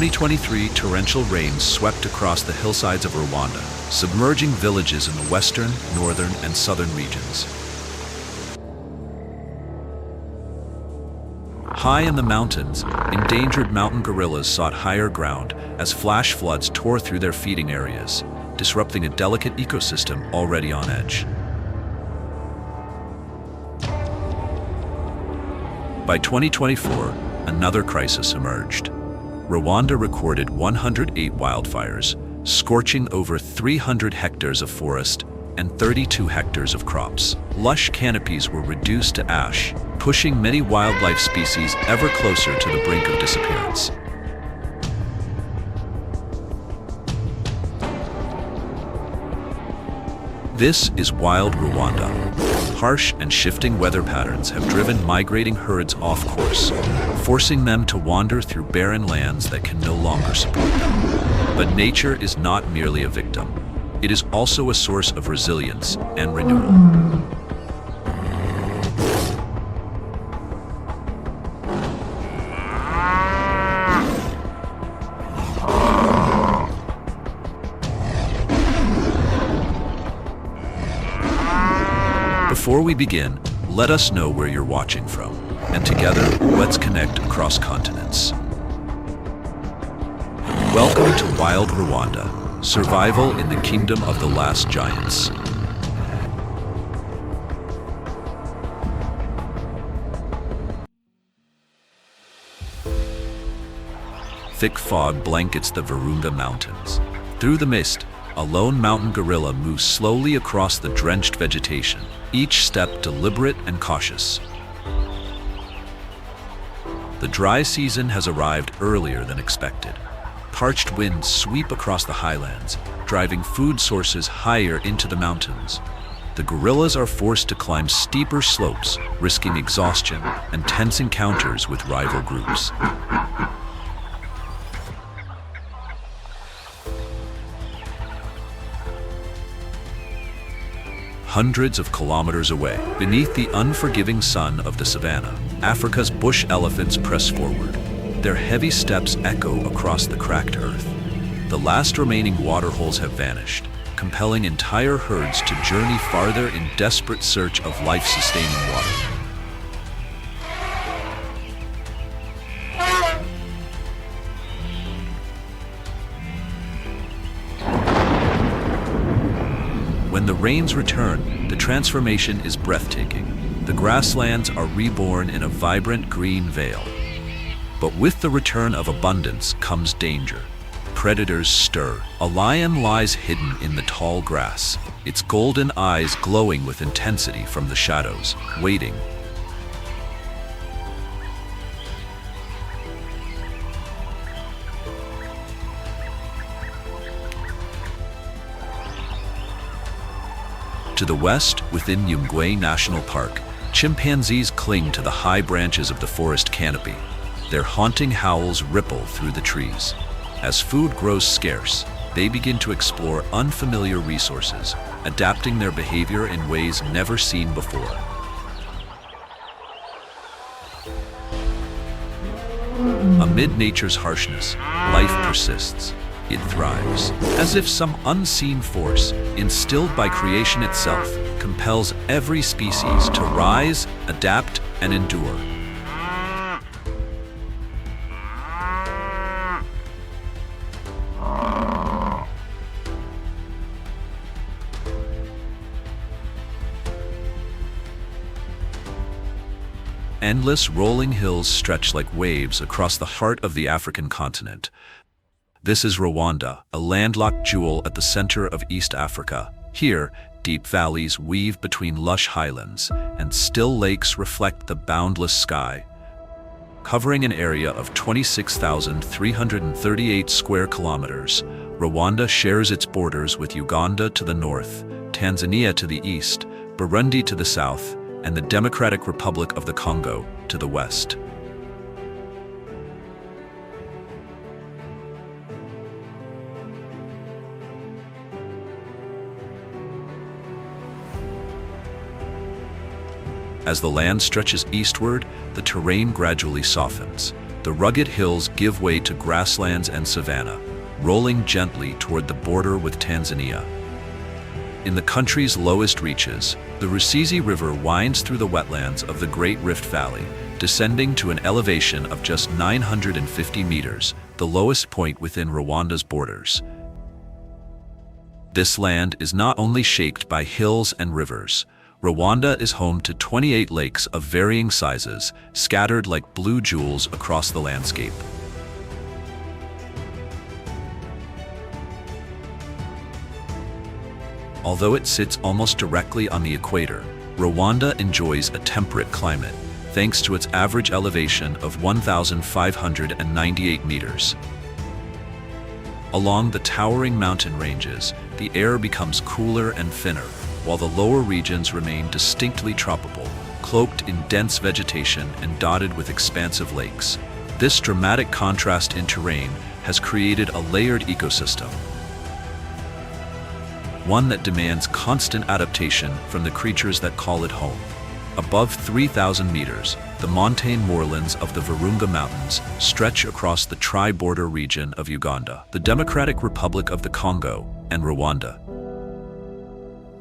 2023 torrential rains swept across the hillsides of Rwanda, submerging villages in the western, northern, and southern regions. High in the mountains, endangered mountain gorillas sought higher ground as flash floods tore through their feeding areas, disrupting a delicate ecosystem already on edge. By 2024, another crisis emerged. Rwanda recorded 108 wildfires, scorching over 300 hectares of forest and 32 hectares of crops. Lush canopies were reduced to ash, pushing many wildlife species ever closer to the brink of disappearance. This is wild Rwanda. Harsh and shifting weather patterns have driven migrating herds off course, forcing them to wander through barren lands that can no longer support them. But nature is not merely a victim. It is also a source of resilience and renewal. Before we begin, let us know where you're watching from, and together, let's connect across continents. Welcome to Wild Rwanda, survival in the kingdom of the last giants. Thick fog blankets the Virunga Mountains. Through the mist, a lone mountain gorilla moves slowly across the drenched vegetation, each step deliberate and cautious. The dry season has arrived earlier than expected. Parched winds sweep across the highlands, driving food sources higher into the mountains. The gorillas are forced to climb steeper slopes, risking exhaustion and tense encounters with rival groups. Hundreds of kilometers away, beneath the unforgiving sun of the savanna, Africa's bush elephants press forward. Their heavy steps echo across the cracked earth. The last remaining waterholes have vanished, compelling entire herds to journey farther in desperate search of life-sustaining water. When the rains return, the transformation is breathtaking. The grasslands are reborn in a vibrant green veil. But with the return of abundance comes danger. Predators stir. A lion lies hidden in the tall grass, its golden eyes glowing with intensity from the shadows, waiting. To the west, within Nyungwe National Park, chimpanzees cling to the high branches of the forest canopy. Their haunting howls ripple through the trees. As food grows scarce, they begin to explore unfamiliar resources, adapting their behavior in ways never seen before. Amid nature's harshness, life persists. It thrives, as if some unseen force, instilled by creation itself, compels every species to rise, adapt, and endure. Endless rolling hills stretch like waves across the heart of the African continent. This is Rwanda, a landlocked jewel at the center of East Africa. Here, deep valleys weave between lush highlands, and still lakes reflect the boundless sky. Covering an area of 26,338 square kilometers, Rwanda shares its borders with Uganda to the north, Tanzania to the east, Burundi to the south, and the Democratic Republic of the Congo to the west. As the land stretches eastward, the terrain gradually softens. the rugged hills give way to grasslands and savanna, rolling gently toward the border with Tanzania. In the country's lowest reaches, the Rusizi River winds through the wetlands of the Great Rift Valley, descending to an elevation of just 950 meters, the lowest point within Rwanda's borders. This land is not only shaped by hills and rivers. Rwanda is home to 28 lakes of varying sizes, scattered like blue jewels across the landscape. Although it sits almost directly on the equator, Rwanda enjoys a temperate climate, thanks to its average elevation of 1,598 meters. Along the towering mountain ranges, the air becomes cooler and thinner, while the lower regions remain distinctly tropical, cloaked in dense vegetation and dotted with expansive lakes. This dramatic contrast in terrain has created a layered ecosystem, one that demands constant adaptation from the creatures that call it home. Above 3,000 meters, the montane moorlands of the Virunga Mountains stretch across the tri-border region of Uganda, the Democratic Republic of the Congo, and Rwanda.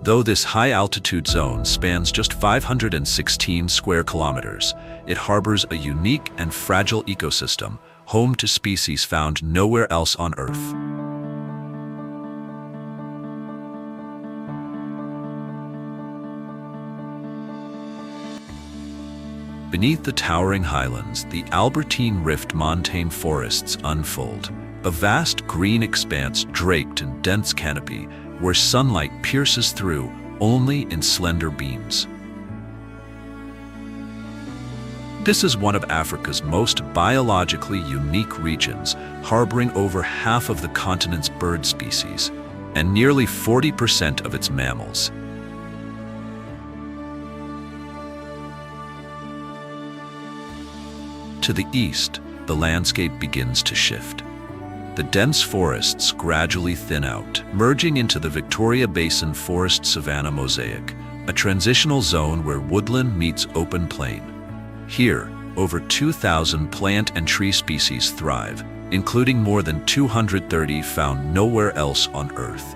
Though this high-altitude zone spans just 516 square kilometers, it harbors a unique and fragile ecosystem, home to species found nowhere else on Earth. Beneath the towering highlands, the Albertine Rift montane forests unfold, a vast green expanse draped in dense canopy where sunlight pierces through only in slender beams. This is one of Africa's most biologically unique regions, harboring over half of the continent's bird species and nearly 40% of its mammals. To the east, the landscape begins to shift. The dense forests gradually thin out, merging into the Victoria Basin forest savanna mosaic, a transitional zone where woodland meets open plain. Here, over 2,000 plant and tree species thrive, including more than 230 found nowhere else on Earth.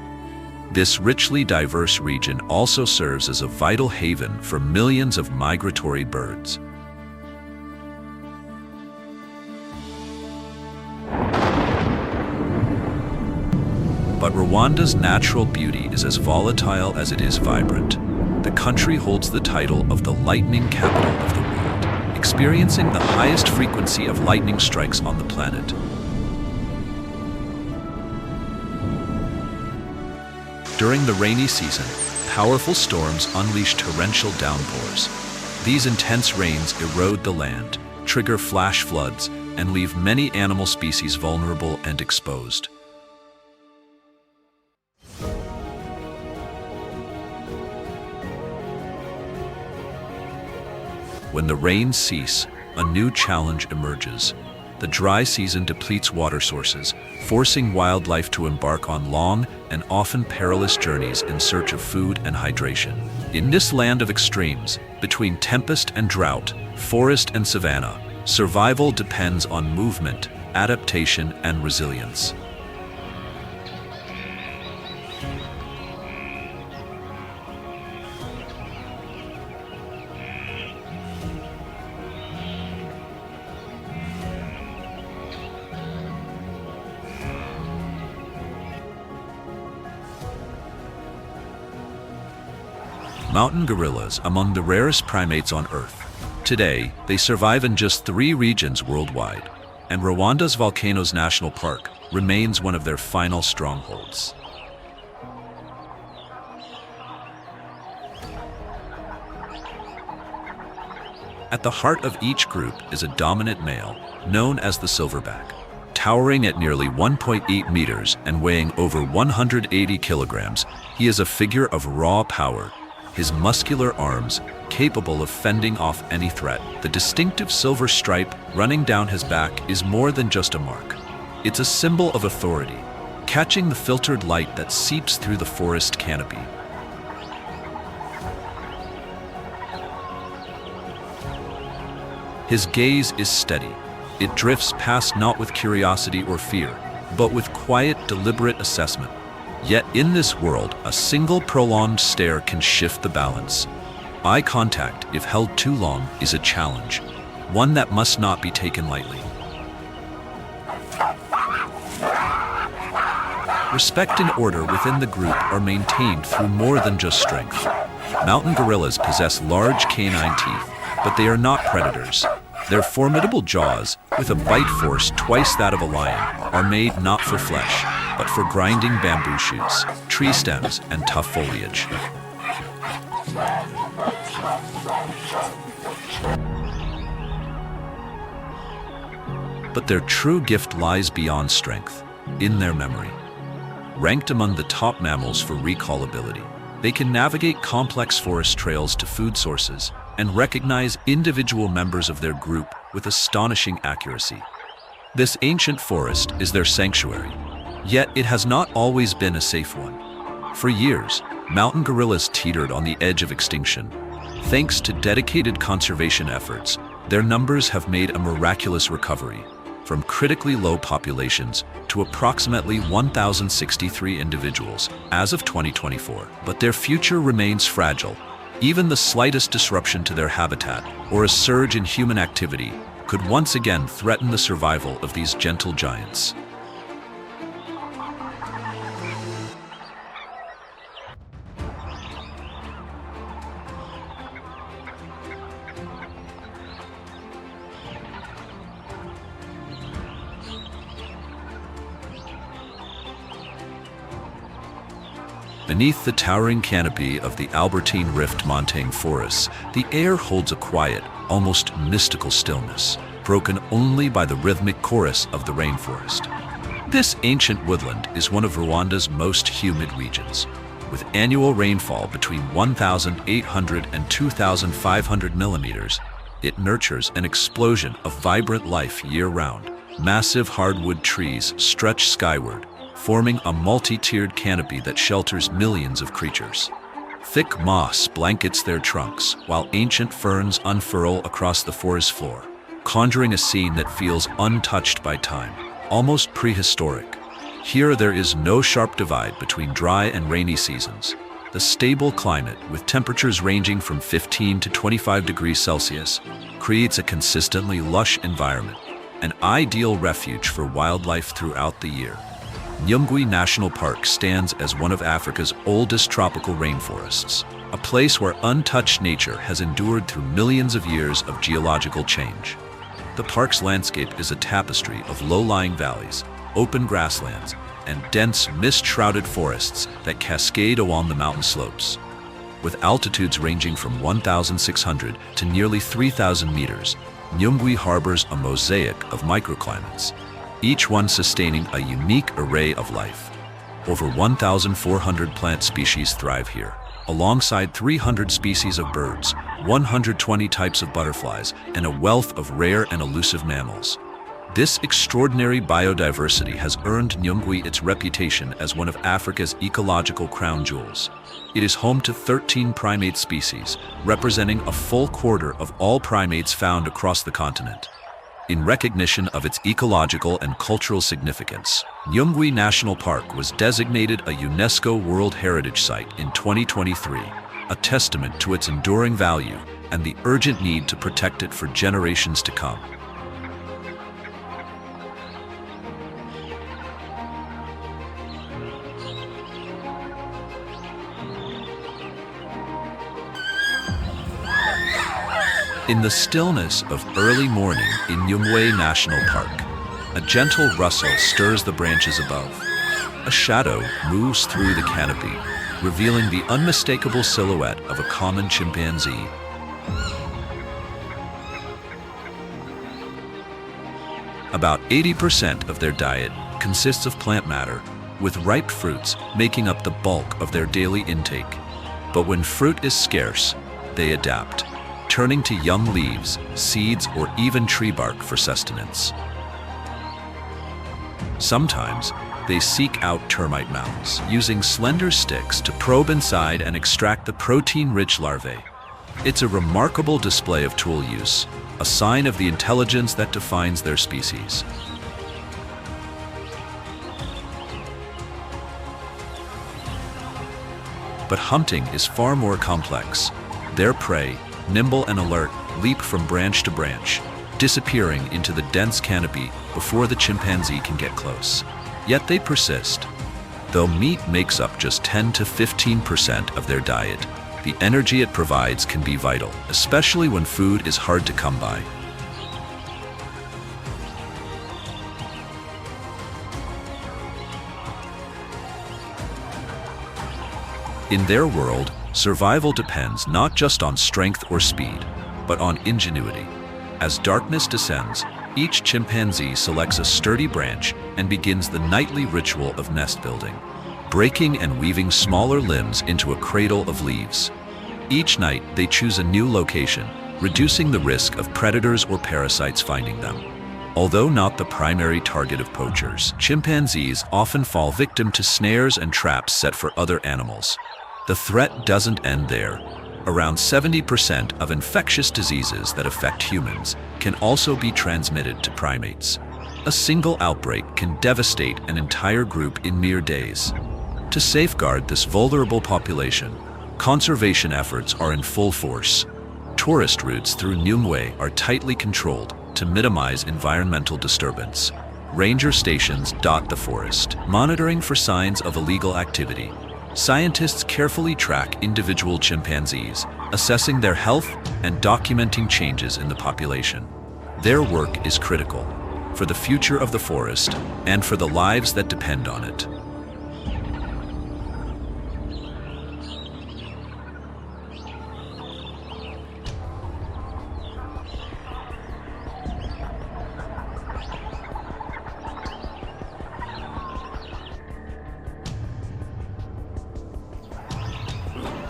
This richly diverse region also serves as a vital haven for millions of migratory birds. But Rwanda's natural beauty is as volatile as it is vibrant. The country holds the title of the lightning capital of the world, experiencing the highest frequency of lightning strikes on the planet. During the rainy season, powerful storms unleash torrential downpours. These intense rains erode the land, trigger flash floods, and leave many animal species vulnerable and exposed. When the rains cease, a new challenge emerges. The dry season depletes water sources, forcing wildlife to embark on long and often perilous journeys in search of food and hydration. In this land of extremes, between tempest and drought, forest and savanna, survival depends on movement, adaptation, and resilience. Mountain gorillas, among the rarest primates on Earth. Today, they survive in just 3 regions worldwide, and Rwanda's Volcanoes National Park remains one of their final strongholds. At the heart of each group is a dominant male, known as the silverback. Towering at nearly 1.8 meters and weighing over 180 kilograms, he is a figure of raw power. His muscular arms, capable of fending off any threat. The distinctive silver stripe running down his back is more than just a mark. It's a symbol of authority, catching the filtered light that seeps through the forest canopy. His gaze is steady, It drifts past not with curiosity or fear, but with quiet, deliberate assessment. Yet in this world, a single prolonged stare can shift the balance. Eye contact, if held too long, is a challenge, one that must not be taken lightly. Respect and order within the group are maintained through more than just strength. Mountain gorillas possess large canine teeth, but they are not predators. Their formidable jaws, with a bite force twice that of a lion, are made not for flesh, but for grinding bamboo shoots, tree stems, and tough foliage. But their true gift lies beyond strength, in their memory. Ranked among the top mammals for recallability, they can navigate complex forest trails to food sources and recognize individual members of their group with astonishing accuracy. This ancient forest is their sanctuary, yet it has not always been a safe one. For years, mountain gorillas teetered on the edge of extinction. Thanks to dedicated conservation efforts, their numbers have made a miraculous recovery, from critically low populations to approximately 1,063 individuals as of 2024. But their future remains fragile. Even the slightest disruption to their habitat or a surge in human activity could once again threaten the survival of these gentle giants. Beneath the towering canopy of the Albertine Rift montane forests, the air holds a quiet, almost mystical stillness, broken only by the rhythmic chorus of the rainforest. This ancient woodland is one of Rwanda's most humid regions. With annual rainfall between 1,800 and 2,500 millimeters, it nurtures an explosion of vibrant life year-round. Massive hardwood trees stretch skyward, forming a multi-tiered canopy that shelters millions of creatures. Thick moss blankets their trunks, while ancient ferns unfurl across the forest floor, conjuring a scene that feels untouched by time, almost prehistoric. Here there is no sharp divide between dry and rainy seasons. The stable climate, with temperatures ranging from 15 to 25 degrees Celsius, creates a consistently lush environment, an ideal refuge for wildlife throughout the year. Nyungwe National Park stands as one of Africa's oldest tropical rainforests, a place where untouched nature has endured through millions of years of geological change. The park's landscape is a tapestry of low-lying valleys, open grasslands, and dense, mist-shrouded forests that cascade along the mountain slopes. With altitudes ranging from 1,600 to nearly 3,000 meters, Nyungwe harbors a mosaic of microclimates, each one sustaining a unique array of life. Over 1,400 plant species thrive here, alongside 300 species of birds, 120 types of butterflies, and a wealth of rare and elusive mammals. This extraordinary biodiversity has earned Nyungwe its reputation as one of Africa's ecological crown jewels. It is home to 13 primate species, representing a full quarter of all primates found across the continent. In recognition of its ecological and cultural significance, Nyungwe National Park was designated a UNESCO World Heritage Site in 2023, a testament to its enduring value and the urgent need to protect it for generations to come. In the stillness of early morning in Nyungwe National Park, a gentle rustle stirs the branches above. A shadow moves through the canopy, revealing the unmistakable silhouette of a common chimpanzee. About 80% of their diet consists of plant matter, with ripe fruits making up the bulk of their daily intake. But when fruit is scarce, they adapt, turning to young leaves, seeds, or even tree bark for sustenance. Sometimes, they seek out termite mounds, using slender sticks to probe inside and extract the protein-rich larvae. It's a remarkable display of tool use, a sign of the intelligence that defines their species. But hunting is far more complex. Their prey, nimble and alert, leap from branch to branch, disappearing into the dense canopy before the chimpanzee can get close. Yet they persist. Though meat makes up just 10 to 15% of their diet, the energy it provides can be vital, especially when food is hard to come by. In their world, survival depends not just on strength or speed, but on ingenuity. As darkness descends, each chimpanzee selects a sturdy branch and begins the nightly ritual of nest building, breaking and weaving smaller limbs into a cradle of leaves. Each night, they choose a new location, reducing the risk of predators or parasites finding them. Although not the primary target of poachers, chimpanzees often fall victim to snares and traps set for other animals. The threat doesn't end there. Around 70% of infectious diseases that affect humans can also be transmitted to primates. A single outbreak can devastate an entire group in mere days. To safeguard this vulnerable population, conservation efforts are in full force. Tourist routes through Nyungwe are tightly controlled to minimize environmental disturbance. Ranger stations dot the forest, monitoring for signs of illegal activity. Scientists carefully track individual chimpanzees, assessing their health and documenting changes in the population. Their work is critical for the future of the forest and for the lives that depend on it.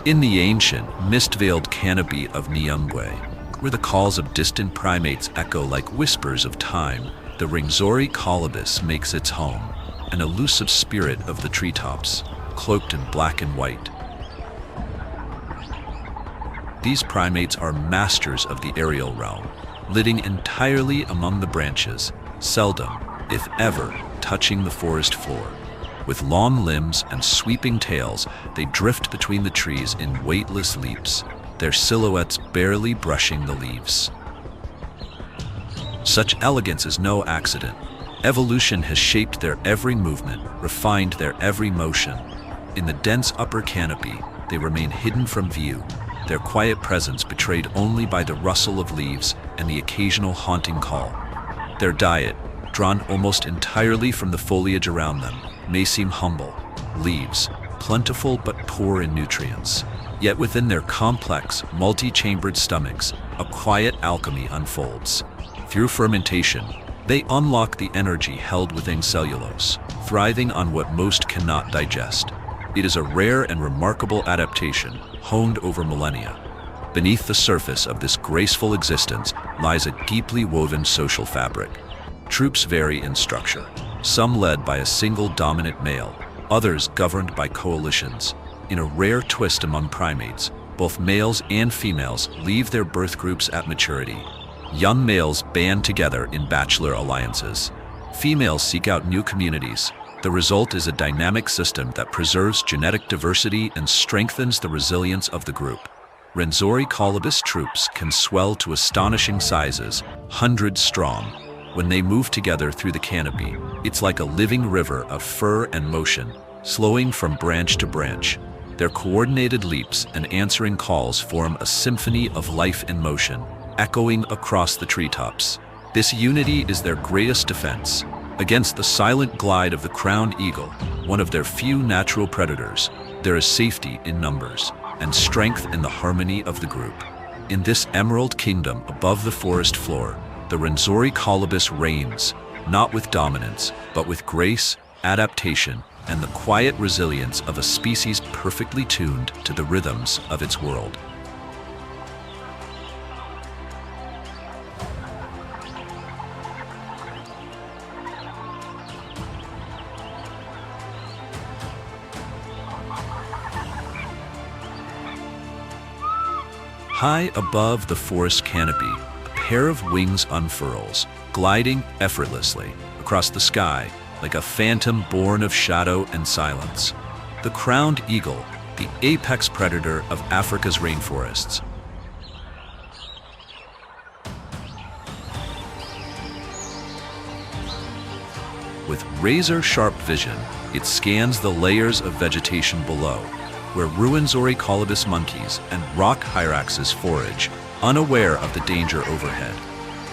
In the ancient, mist-veiled canopy of Nyungwe, where the calls of distant primates echo like whispers of time, the Rwanda colobus makes its home, an elusive spirit of the treetops, cloaked in black and white. These primates are masters of the aerial realm, living entirely among the branches, seldom, if ever, touching the forest floor. With long limbs and sweeping tails, they drift between the trees in weightless leaps, their silhouettes barely brushing the leaves. Such elegance is no accident. Evolution has shaped their every movement, refined their every motion. In the dense upper canopy, they remain hidden from view, their quiet presence betrayed only by the rustle of leaves and the occasional haunting call. Their diet, drawn almost entirely from the foliage around them, may seem humble, leaves, plentiful but poor in nutrients. Yet within their complex, multi-chambered stomachs, a quiet alchemy unfolds. Through fermentation, they unlock the energy held within cellulose, thriving on what most cannot digest. It is a rare and remarkable adaptation, honed over millennia. Beneath the surface of this graceful existence lies a deeply woven social fabric. Troops vary in structure, some led by a single dominant male, others governed by coalitions. In a rare twist among primates, both males and females leave their birth groups at maturity. Young males band together in bachelor alliances. Females seek out new communities. The result is a dynamic system that preserves genetic diversity and strengthens the resilience of the group. Rwanda colobus troops can swell to astonishing sizes, hundreds strong. When they move together through the canopy, it's like a living river of fur and motion, slowing from branch to branch. Their coordinated leaps and answering calls form a symphony of life and motion, echoing across the treetops. This unity is their greatest defense. Against the silent glide of the crowned eagle, one of their few natural predators, there is safety in numbers and strength in the harmony of the group. In this emerald kingdom above the forest floor, the Rwanda colobus reigns, not with dominance, but with grace, adaptation, and the quiet resilience of a species perfectly tuned to the rhythms of its world. High above the forest canopy, a pair of wings unfurls, gliding effortlessly across the sky like a phantom born of shadow and silence. The crowned eagle, the apex predator of Africa's rainforests. With razor-sharp vision, it scans the layers of vegetation below, where Ruwenzori monkeys and rock hyraxes forage, unaware of the danger overhead.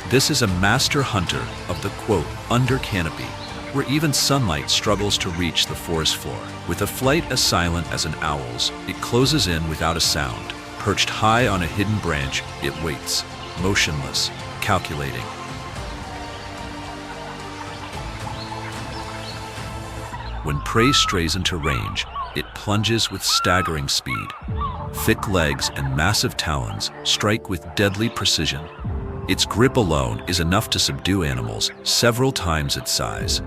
This is a master hunter of the, quote, under canopy, where even sunlight struggles to reach the forest floor. With a flight as silent as an owl's, it closes in without a sound. Perched high on a hidden branch, it waits, motionless, calculating. When prey strays into range, it plunges with staggering speed. Thick legs and massive talons strike with deadly precision. Its grip alone is enough to subdue animals several times its size.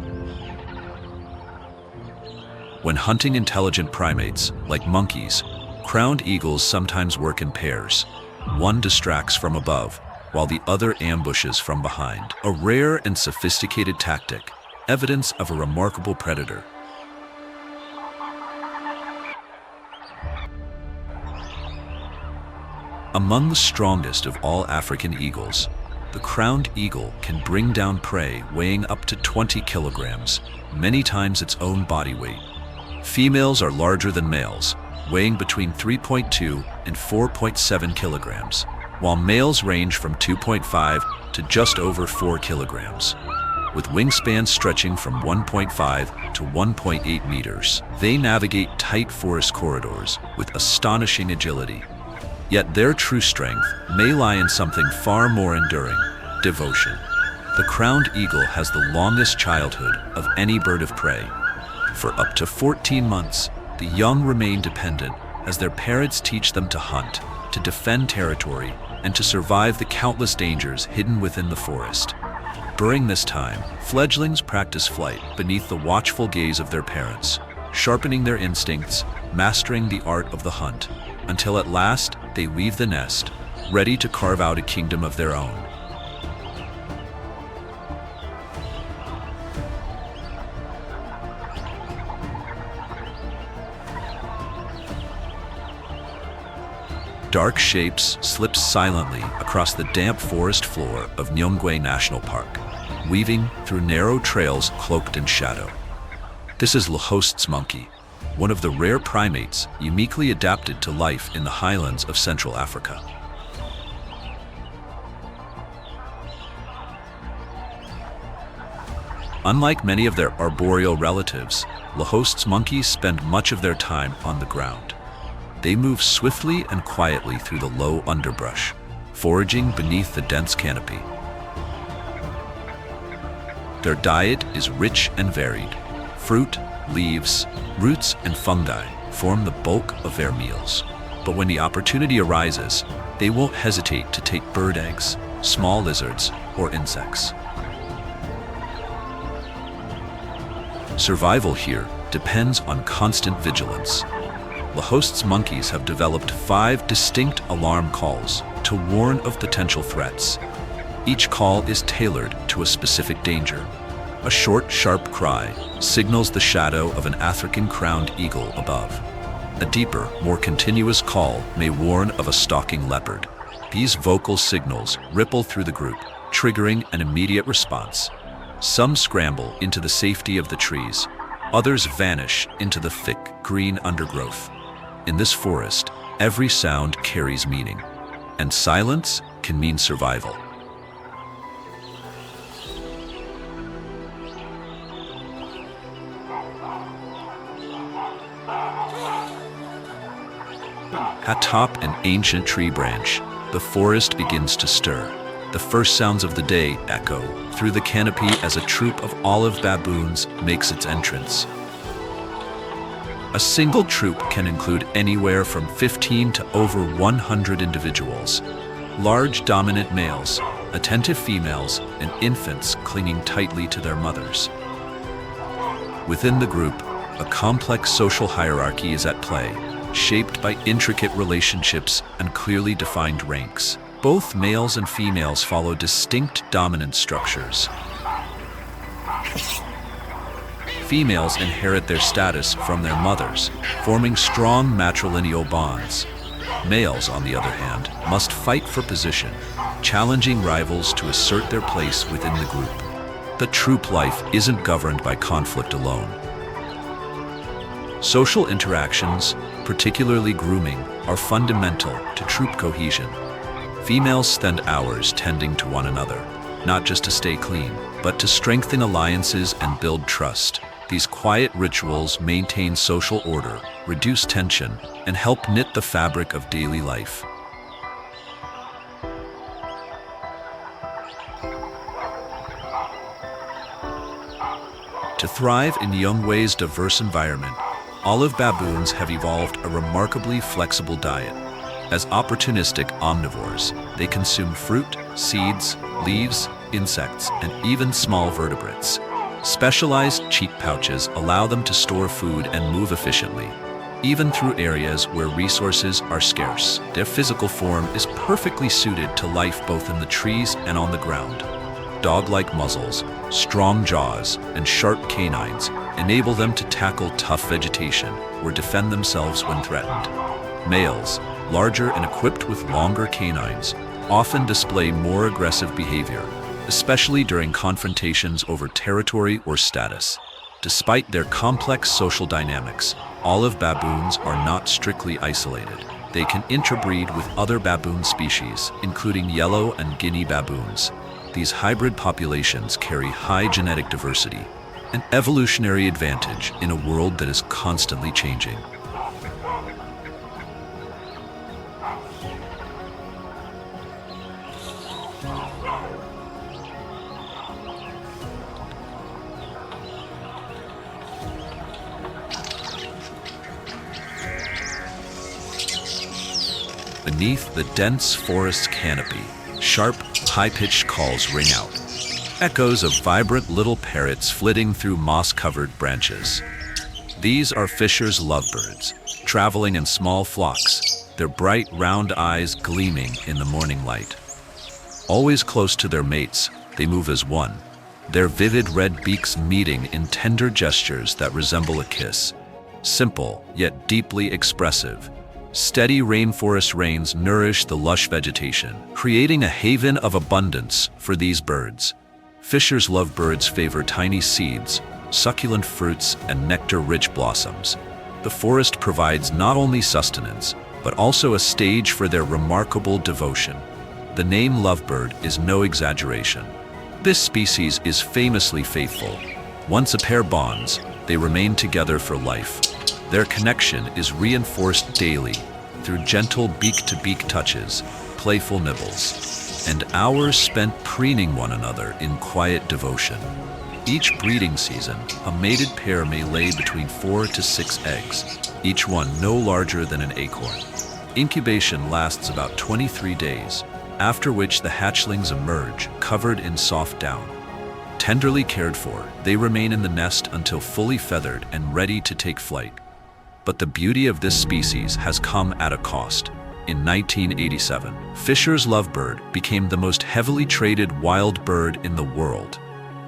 When hunting intelligent primates, like monkeys, crowned eagles sometimes work in pairs. One distracts from above, while the other ambushes from behind. A rare and sophisticated tactic, evidence of a remarkable predator. Among the strongest of all African eagles, the crowned eagle can bring down prey weighing up to 20 kilograms, many times its own body weight. Females are larger than males, weighing between 3.2 and 4.7 kilograms, while males range from 2.5 to just over 4 kilograms. With wingspans stretching from 1.5 to 1.8 meters, they navigate tight forest corridors with astonishing agility. Yet their true strength may lie in something far more enduring: devotion. The crowned eagle has the longest childhood of any bird of prey. For up to 14 months, the young remain dependent as their parents teach them to hunt, to defend territory, and to survive the countless dangers hidden within the forest. During this time, fledglings practice flight beneath the watchful gaze of their parents, sharpening their instincts, mastering the art of the hunt, until at last they leave the nest, ready to carve out a kingdom of their own. Dark shapes slip silently across the damp forest floor of Nyungwe National Park, weaving through narrow trails cloaked in shadow. This is Lush's monkey, one of the rare primates uniquely adapted to life in the highlands of Central Africa. Unlike many of their arboreal relatives, Lush's monkeys spend much of their time on the ground. They move swiftly and quietly through the low underbrush, foraging beneath the dense canopy. Their diet is rich and varied. Fruit, leaves, roots, and fungi form the bulk of their meals. But when the opportunity arises, they won't hesitate to take bird eggs, small lizards, or insects. Survival here depends on constant vigilance. Lush's monkeys have developed 5 distinct alarm calls to warn of potential threats. Each call is tailored to a specific danger. A short, sharp cry signals the shadow of an African crowned eagle above. A deeper, more continuous call may warn of a stalking leopard. These vocal signals ripple through the group, triggering an immediate response. Some scramble into the safety of the trees. Others vanish into the thick, green undergrowth. In this forest, every sound carries meaning, and silence can mean survival. Atop an ancient tree branch, the forest begins to stir. The first sounds of the day echo through the canopy as a troop of olive baboons makes its entrance. A single troop can include anywhere from 15 to over 100 individuals. Large dominant males, attentive females, and infants clinging tightly to their mothers. Within the group, a complex social hierarchy is at play. shaped by intricate relationships and clearly defined ranks. Both males and females follow distinct dominant structures. Females inherit their status from their mothers, forming strong matrilineal bonds. Males, on the other hand, must fight for position, challenging rivals to assert their place within the group. The troop life isn't governed by conflict alone. Social interactions, particularly grooming, are fundamental to troop cohesion. Females spend hours tending to one another, not just to stay clean, but to strengthen alliances and build trust. These quiet rituals maintain social order, reduce tension, and help knit the fabric of daily life. To thrive in Nyungwe's diverse environment, olive baboons have evolved a remarkably flexible diet. As opportunistic omnivores, they consume fruit, seeds, leaves, insects, and even small vertebrates. Specialized cheek pouches allow them to store food and move efficiently, even through areas where resources are scarce. Their physical form is perfectly suited to life both in the trees and on the ground. Dog-like muzzles, strong jaws, and sharp canines enable them to tackle tough vegetation or defend themselves when threatened. Males, larger and equipped with longer canines, often display more aggressive behavior, especially during confrontations over territory or status. Despite their complex social dynamics, olive baboons are not strictly isolated. They can interbreed with other baboon species, including yellow and Guinea baboons. These hybrid populations carry high genetic diversity, an evolutionary advantage in a world that is constantly changing. Beneath the dense forest canopy, sharp, high-pitched calls ring out. Echoes of vibrant little parrots flitting through moss-covered branches. These are Fisher's lovebirds, traveling in small flocks, their bright, round eyes gleaming in the morning light. Always close to their mates, they move as one, their vivid red beaks meeting in tender gestures that resemble a kiss. Simple, yet deeply expressive. Steady rainforest rains nourish the lush vegetation, creating a haven of abundance for these birds. Fisher's lovebirds favor tiny seeds, succulent fruits, and nectar-rich blossoms. The forest provides not only sustenance, but also a stage for their remarkable devotion. The name lovebird is no exaggeration. This species is famously faithful. Once a pair bonds, they remain together for life. Their connection is reinforced daily through gentle beak-to-beak touches, playful nibbles, and hours spent preening one another in quiet devotion. Each breeding season, a mated pair may lay between 4 to 6 eggs, each one no larger than an acorn. Incubation lasts about 23 days, after which the hatchlings emerge, covered in soft down. Tenderly cared for, they remain in the nest until fully feathered and ready to take flight. But the beauty of this species has come at a cost. In 1987, Fisher's lovebird became the most heavily traded wild bird in the world,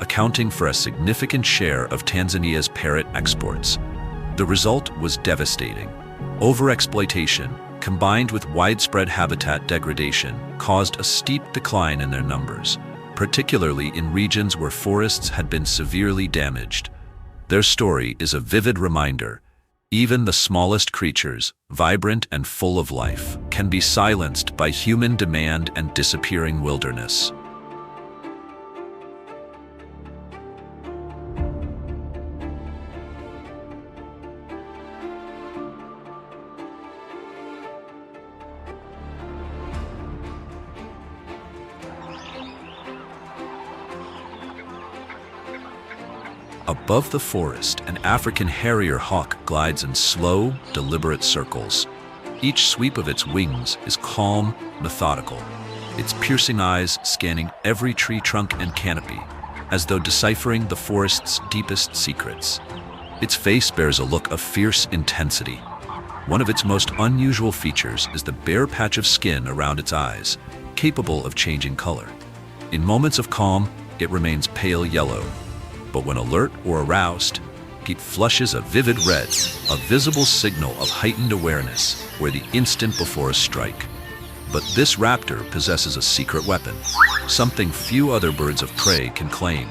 accounting for a significant share of Tanzania's parrot exports. The result was devastating. Overexploitation, combined with widespread habitat degradation, caused a steep decline in their numbers, particularly in regions where forests had been severely damaged. Their story is a vivid reminder. Even the smallest creatures, vibrant and full of life, can be silenced by human demand and disappearing wilderness. Above the forest, an African harrier hawk glides in slow, deliberate circles. Each sweep of its wings is calm, methodical, its piercing eyes scanning every tree trunk and canopy, as though deciphering the forest's deepest secrets. Its face bears a look of fierce intensity, One of its most unusual features is the bare patch of skin around its eyes, capable of changing color. In moments of calm, it remains pale yellow, but when alert or aroused, it flushes a vivid red, a visible signal of heightened awareness or the instant before a strike. But this raptor possesses a secret weapon, something few other birds of prey can claim.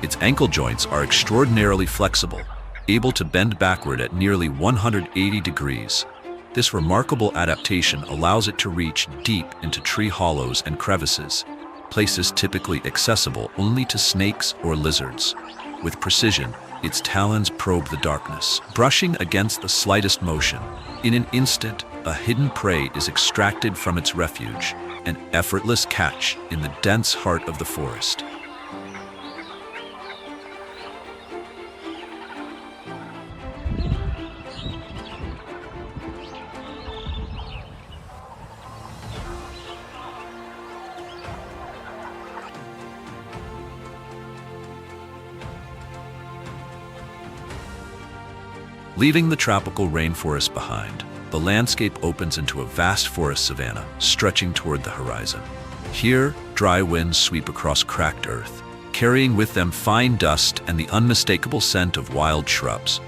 Its ankle joints are extraordinarily flexible, able to bend backward at nearly 180 degrees. This remarkable adaptation allows it to reach deep into tree hollows and crevices, places typically accessible only to snakes or lizards. With precision, its talons probe the darkness, brushing against the slightest motion. In an instant, a hidden prey is extracted from its refuge, an effortless catch in the dense heart of the forest. Leaving the tropical rainforest behind, the landscape opens into a vast forest savanna stretching toward the horizon. Here, dry winds sweep across cracked earth, carrying with them fine dust and the unmistakable scent of wild shrubs.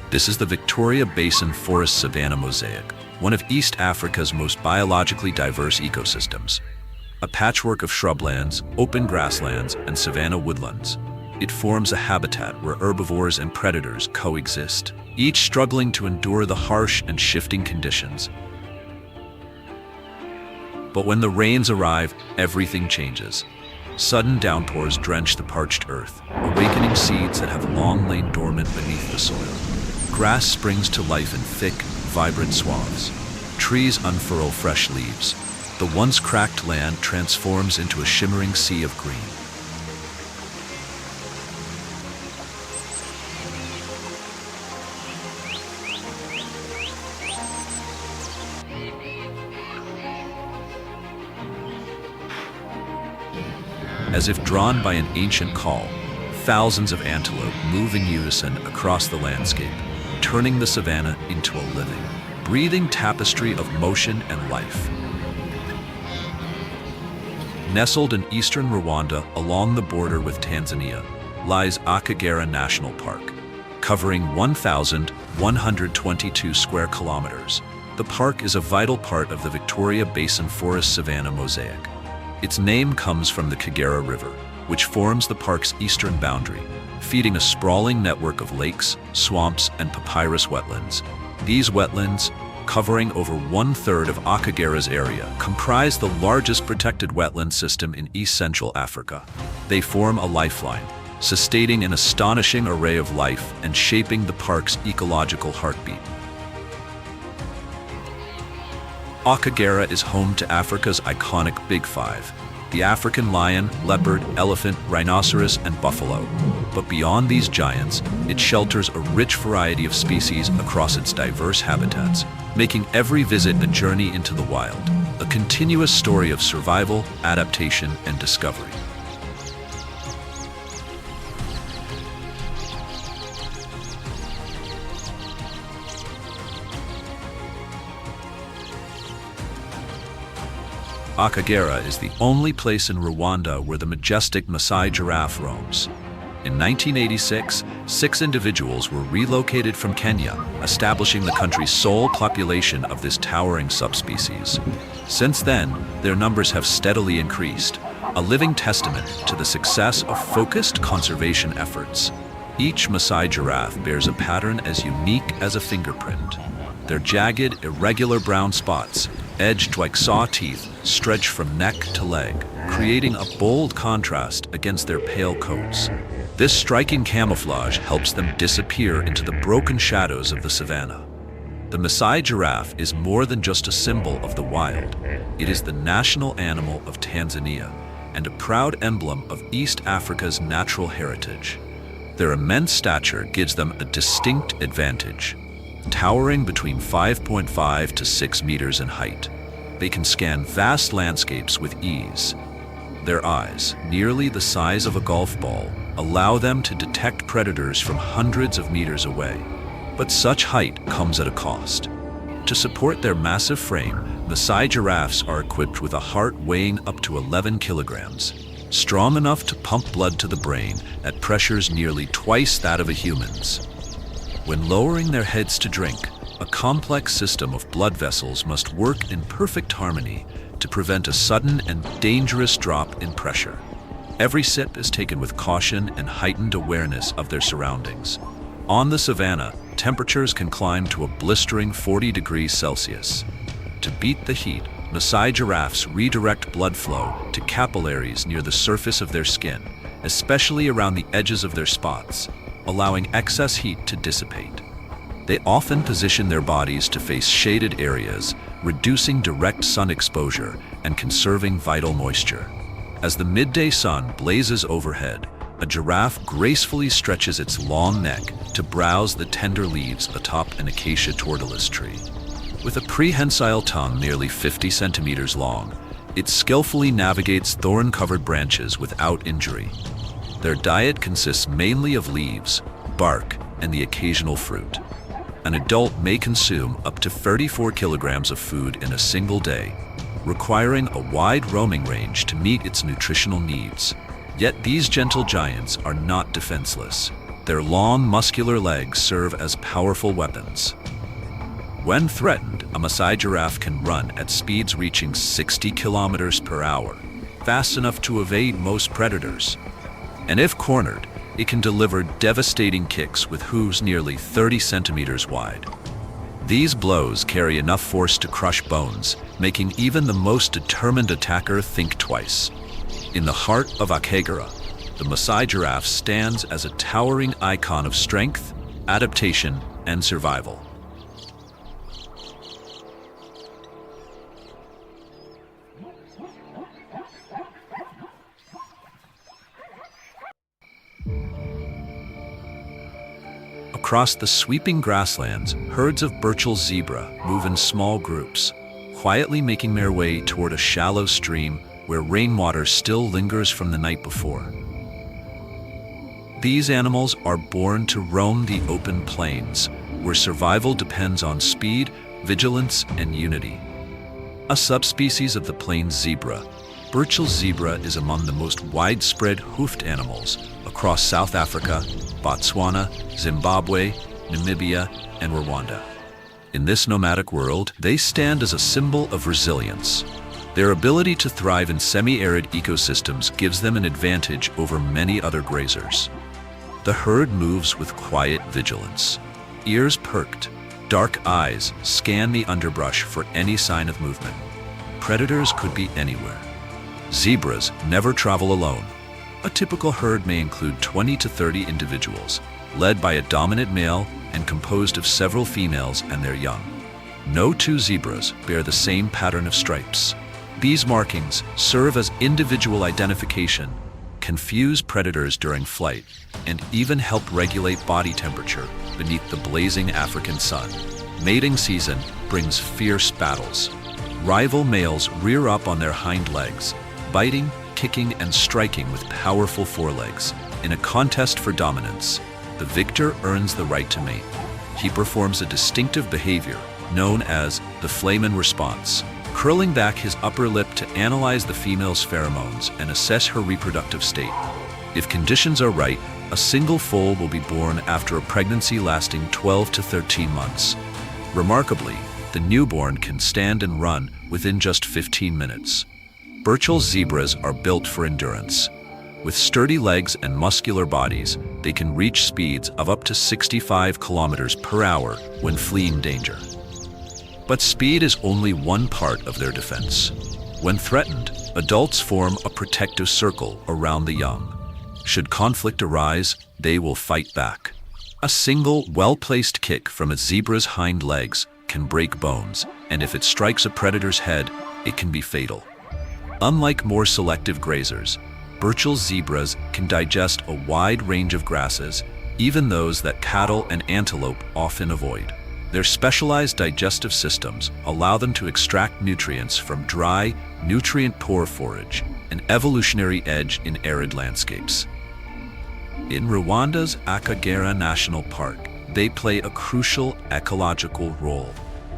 This is the Victoria Basin Forest Savanna Mosaic, one of East Africa's most biologically diverse ecosystems. A patchwork of shrublands, open grasslands, and savanna woodlands. It forms a habitat where herbivores and predators coexist, each struggling to endure the harsh and shifting conditions. But when the rains arrive, everything changes. Sudden downpours drench the parched earth, awakening seeds that have long lain dormant beneath the soil. Grass springs to life in thick, vibrant swaths. Trees unfurl fresh leaves. The once cracked land transforms into a shimmering sea of green. As if drawn by an ancient call, thousands of antelope move in unison across the landscape, turning the savanna into a living, breathing tapestry of motion and life. Nestled in eastern Rwanda along the border with Tanzania lies Akagera National Park, covering 1,122 square kilometers. The park is a vital part of the Victoria Basin Forest Savanna Mosaic. Its name comes from the Kagera River, which forms the park's eastern boundary, feeding a sprawling network of lakes, swamps, and papyrus wetlands. These wetlands, covering over 1/3 of Akagera's area, comprise the largest protected wetland system in East Central Africa. They form a lifeline, sustaining an astonishing array of life and shaping the park's ecological heartbeat. Akagera is home to Africa's iconic Big Five: the African lion, leopard, elephant, rhinoceros, and buffalo. But beyond these giants, it shelters a rich variety of species across its diverse habitats, making every visit a journey into the wild, a continuous story of survival, adaptation, and discovery. Akagera is the only place in Rwanda where the majestic Maasai giraffe roams. In 1986, 6 individuals were relocated from Kenya, establishing the country's sole population of this towering subspecies. Since then, their numbers have steadily increased, a living testament to the success of focused conservation efforts. Each Maasai giraffe bears a pattern as unique as a fingerprint. Their jagged, irregular brown spots, edged like saw teeth, stretch from neck to leg, creating a bold contrast against their pale coats. This striking camouflage helps them disappear into the broken shadows of the savanna. The Maasai giraffe is more than just a symbol of the wild. It is the national animal of Tanzania and a proud emblem of East Africa's natural heritage. Their immense stature gives them a distinct advantage. Towering between 5.5 to 6 meters in height, they can scan vast landscapes with ease. Their eyes, nearly the size of a golf ball, allow them to detect predators from hundreds of meters away. But such height comes at a cost. To support their massive frame, Maasai giraffes are equipped with a heart weighing up to 11 kilograms, strong enough to pump blood to the brain at pressures nearly twice that of a human's. When lowering their heads to drink, a complex system of blood vessels must work in perfect harmony to prevent a sudden and dangerous drop in pressure. Every sip is taken with caution and heightened awareness of their surroundings. On the savanna, temperatures can climb to a blistering 40 degrees Celsius. To beat the heat, Maasai giraffes redirect blood flow to capillaries near the surface of their skin, especially around the edges of their spots, allowing excess heat to dissipate. They often position their bodies to face shaded areas, reducing direct sun exposure and conserving vital moisture. As the midday sun blazes overhead, a giraffe gracefully stretches its long neck to browse the tender leaves atop an acacia tortilis tree. With a prehensile tongue nearly 50 centimeters long, it skillfully navigates thorn-covered branches without injury. Their diet consists mainly of leaves, bark, and the occasional fruit. An adult may consume up to 34 kilograms of food in a single day, requiring a wide roaming range to meet its nutritional needs. Yet these gentle giants are not defenseless. Their long, muscular legs serve as powerful weapons. When threatened, a Maasai giraffe can run at speeds reaching 60 kilometers per hour, fast enough to evade most predators. And if cornered, it can deliver devastating kicks with hooves nearly 30 centimeters wide. These blows carry enough force to crush bones, making even the most determined attacker think twice. In the heart of Akagera, the Maasai giraffe stands as a towering icon of strength, adaptation, and survival. Across the sweeping grasslands, herds of Burchell's zebra move in small groups, quietly making their way toward a shallow stream where rainwater still lingers from the night before. These animals are born to roam the open plains, where survival depends on speed, vigilance, and unity. A subspecies of the plains zebra, Burchell's zebra is among the most widespread hoofed animals across South Africa, Botswana, Zimbabwe, Namibia, and Rwanda. In this nomadic world, they stand as a symbol of resilience. Their ability to thrive in semi-arid ecosystems gives them an advantage over many other grazers. The herd moves with quiet vigilance. Ears perked, dark eyes scan the underbrush for any sign of movement. Predators could be anywhere. Zebras never travel alone. A typical herd may include 20 to 30 individuals, led by a dominant male and composed of several females and their young. No two zebras bear the same pattern of stripes. These markings serve as individual identification, confuse predators during flight, and even help regulate body temperature beneath the blazing African sun. Mating season brings fierce battles. Rival males rear up on their hind legs, biting, kicking, and striking with powerful forelegs. In a contest for dominance, the victor earns the right to mate. He performs a distinctive behavior known as the flamen response, curling back his upper lip to analyze the female's pheromones and assess her reproductive state. If conditions are right, a single foal will be born after a pregnancy lasting 12 to 13 months. Remarkably, the newborn can stand and run within just 15 minutes. Burchell's zebras are built for endurance. With sturdy legs and muscular bodies, they can reach speeds of up to 65 kilometers per hour when fleeing danger. But speed is only one part of their defense. When threatened, adults form a protective circle around the young. Should conflict arise, they will fight back. A single, well-placed kick from a zebra's hind legs can break bones, and if it strikes a predator's head, it can be fatal. Unlike more selective grazers, Burchell's zebras can digest a wide range of grasses, even those that cattle and antelope often avoid. Their specialized digestive systems allow them to extract nutrients from dry, nutrient-poor forage, an evolutionary edge in arid landscapes. In Rwanda's Akagera National Park, they play a crucial ecological role.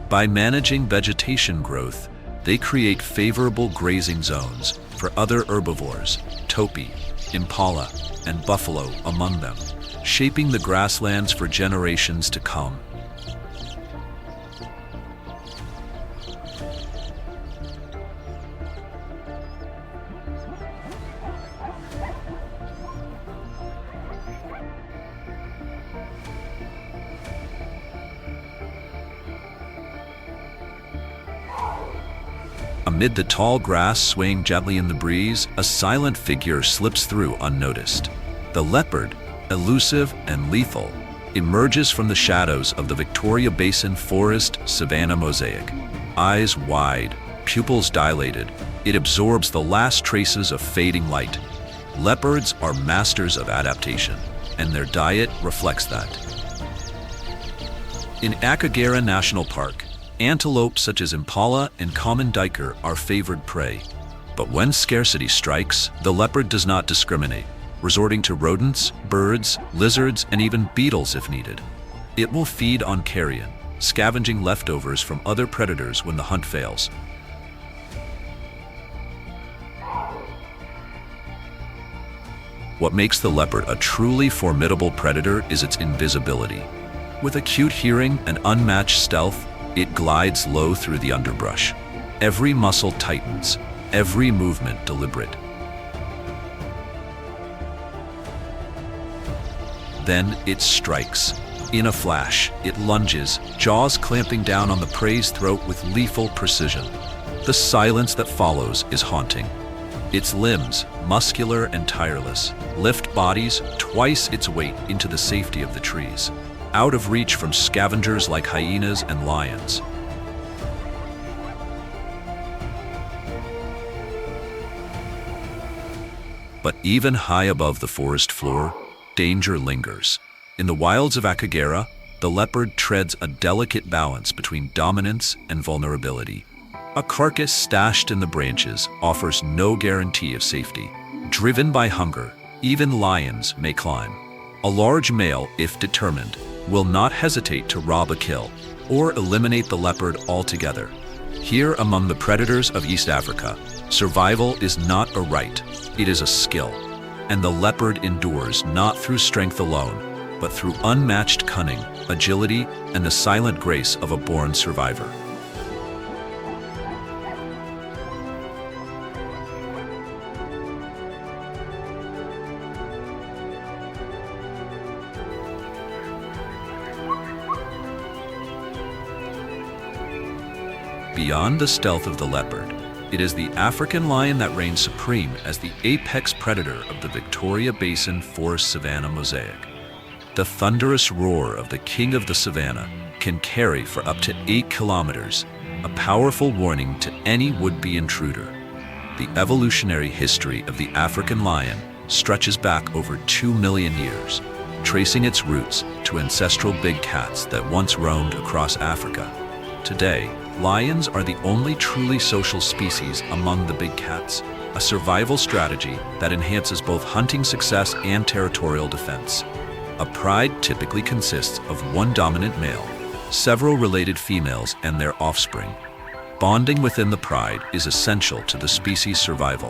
By managing vegetation growth, they create favorable grazing zones for other herbivores, topi, impala, and buffalo among them, shaping the grasslands for generations to come. Amid the tall grass swaying gently in the breeze, a silent figure slips through unnoticed. The leopard, elusive and lethal, emerges from the shadows of the Victoria Basin forest savanna mosaic. Eyes wide, pupils dilated, it absorbs the last traces of fading light. Leopards are masters of adaptation, and their diet reflects that. In Akagera National Park, antelope such as impala and common duiker are favored prey. But when scarcity strikes, the leopard does not discriminate, resorting to rodents, birds, lizards, and even beetles if needed. It will feed on carrion, scavenging leftovers from other predators when the hunt fails. What makes the leopard a truly formidable predator is its invisibility. With acute hearing and unmatched stealth, it glides low through the underbrush. Every muscle tightens, every movement deliberate. Then it strikes. In a flash, it lunges, jaws clamping down on the prey's throat with lethal precision. The silence that follows is haunting. Its limbs, muscular and tireless, lift bodies twice its weight into the safety of the trees, out of reach from scavengers like hyenas and lions. But even high above the forest floor, danger lingers. In the wilds of Akagera, the leopard treads a delicate balance between dominance and vulnerability. A carcass stashed in the branches offers no guarantee of safety. Driven by hunger, even lions may climb. A large male, if determined, will not hesitate to rob a kill or eliminate the leopard altogether. Here among the predators of East Africa, survival is not a right, it is a skill. And the leopard endures not through strength alone, but through unmatched cunning, agility, and the silent grace of a born survivor. Beyond the stealth of the leopard, it is the African lion that reigns supreme as the apex predator of the Victoria Basin forest savanna mosaic. The thunderous roar of the king of the savanna can carry for up to 8 kilometers, a powerful warning to any would-be intruder. The evolutionary history of the African lion stretches back over 2 million years, tracing its roots to ancestral big cats that once roamed across Africa. Today, lions are the only truly social species among the big cats, a survival strategy that enhances both hunting success and territorial defense. A pride typically consists of one dominant male, several related females, and their offspring. Bonding within the pride is essential to the species' survival.